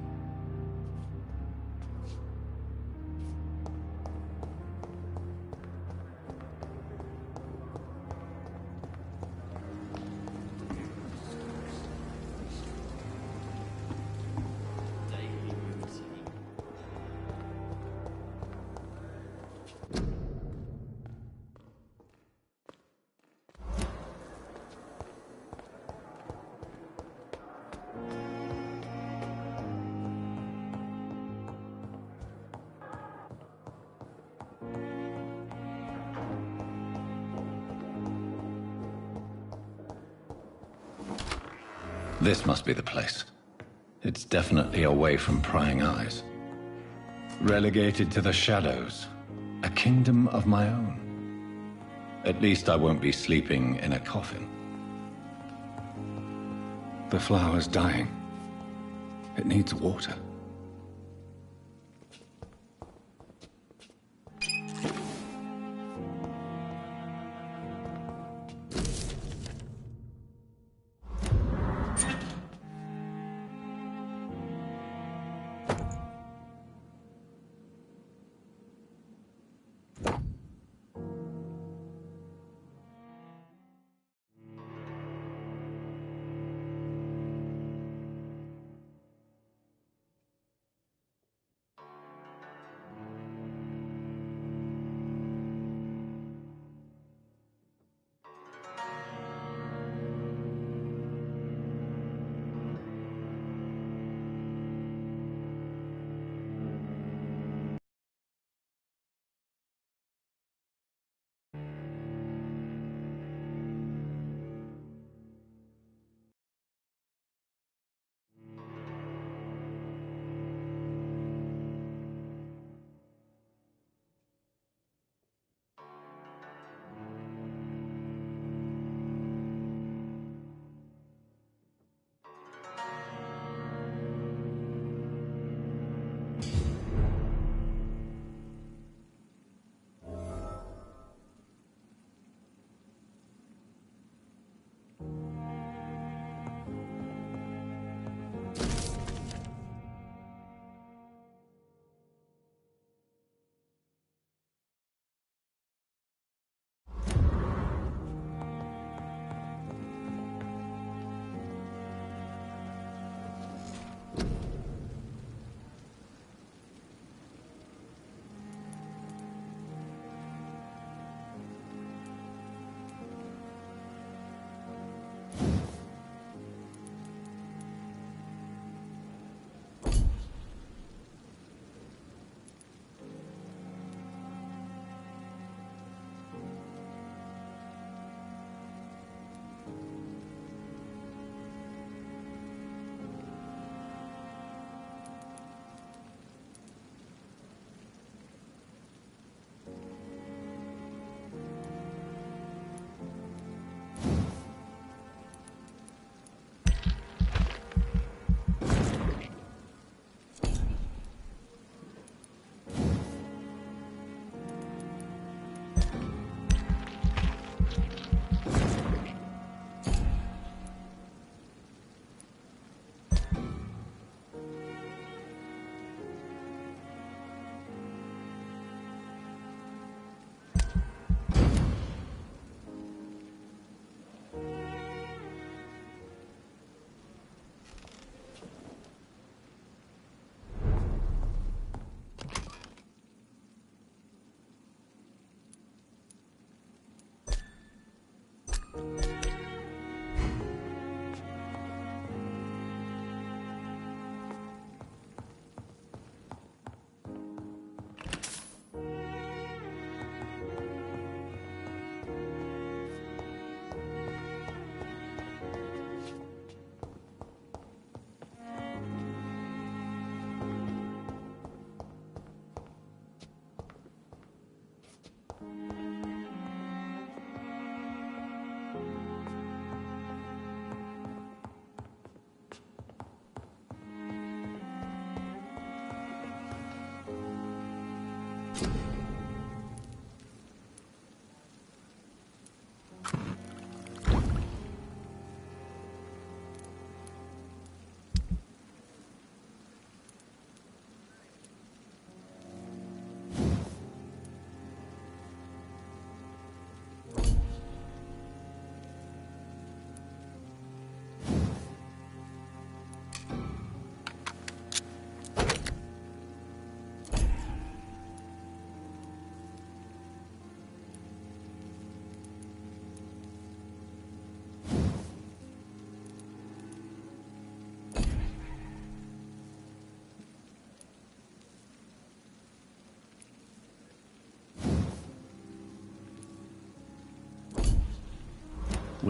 This must be the place. It's definitely away from prying eyes. Relegated to the shadows. A kingdom of my own. At least I won't be sleeping in a coffin. The flower's dying. It needs water.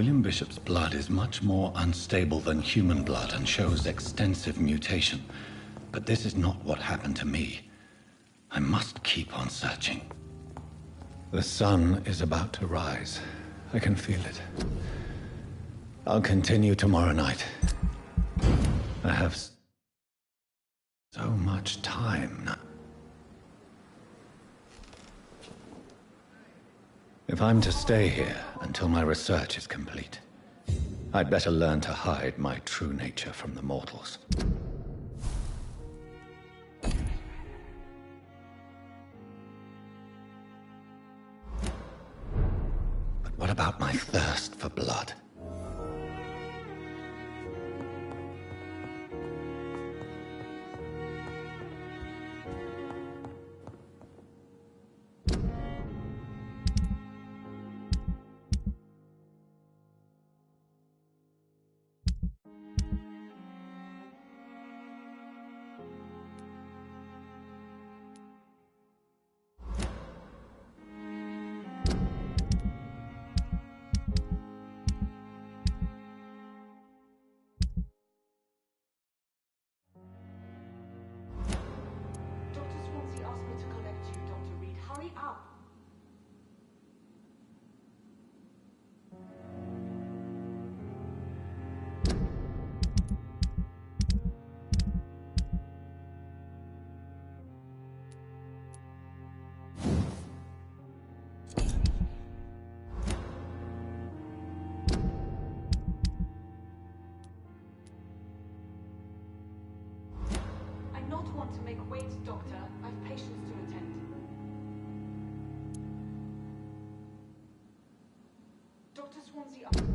William Bishop's blood is much more unstable than human blood and shows extensive mutation. But this is not what happened to me. I must keep on searching. The sun is about to rise. I can feel it. I'll continue tomorrow night. I have so much time now. If I'm to stay here until my research is complete, I'd better learn to hide my true nature from the mortals. But what about my thirst for blood? Dr. Swansea...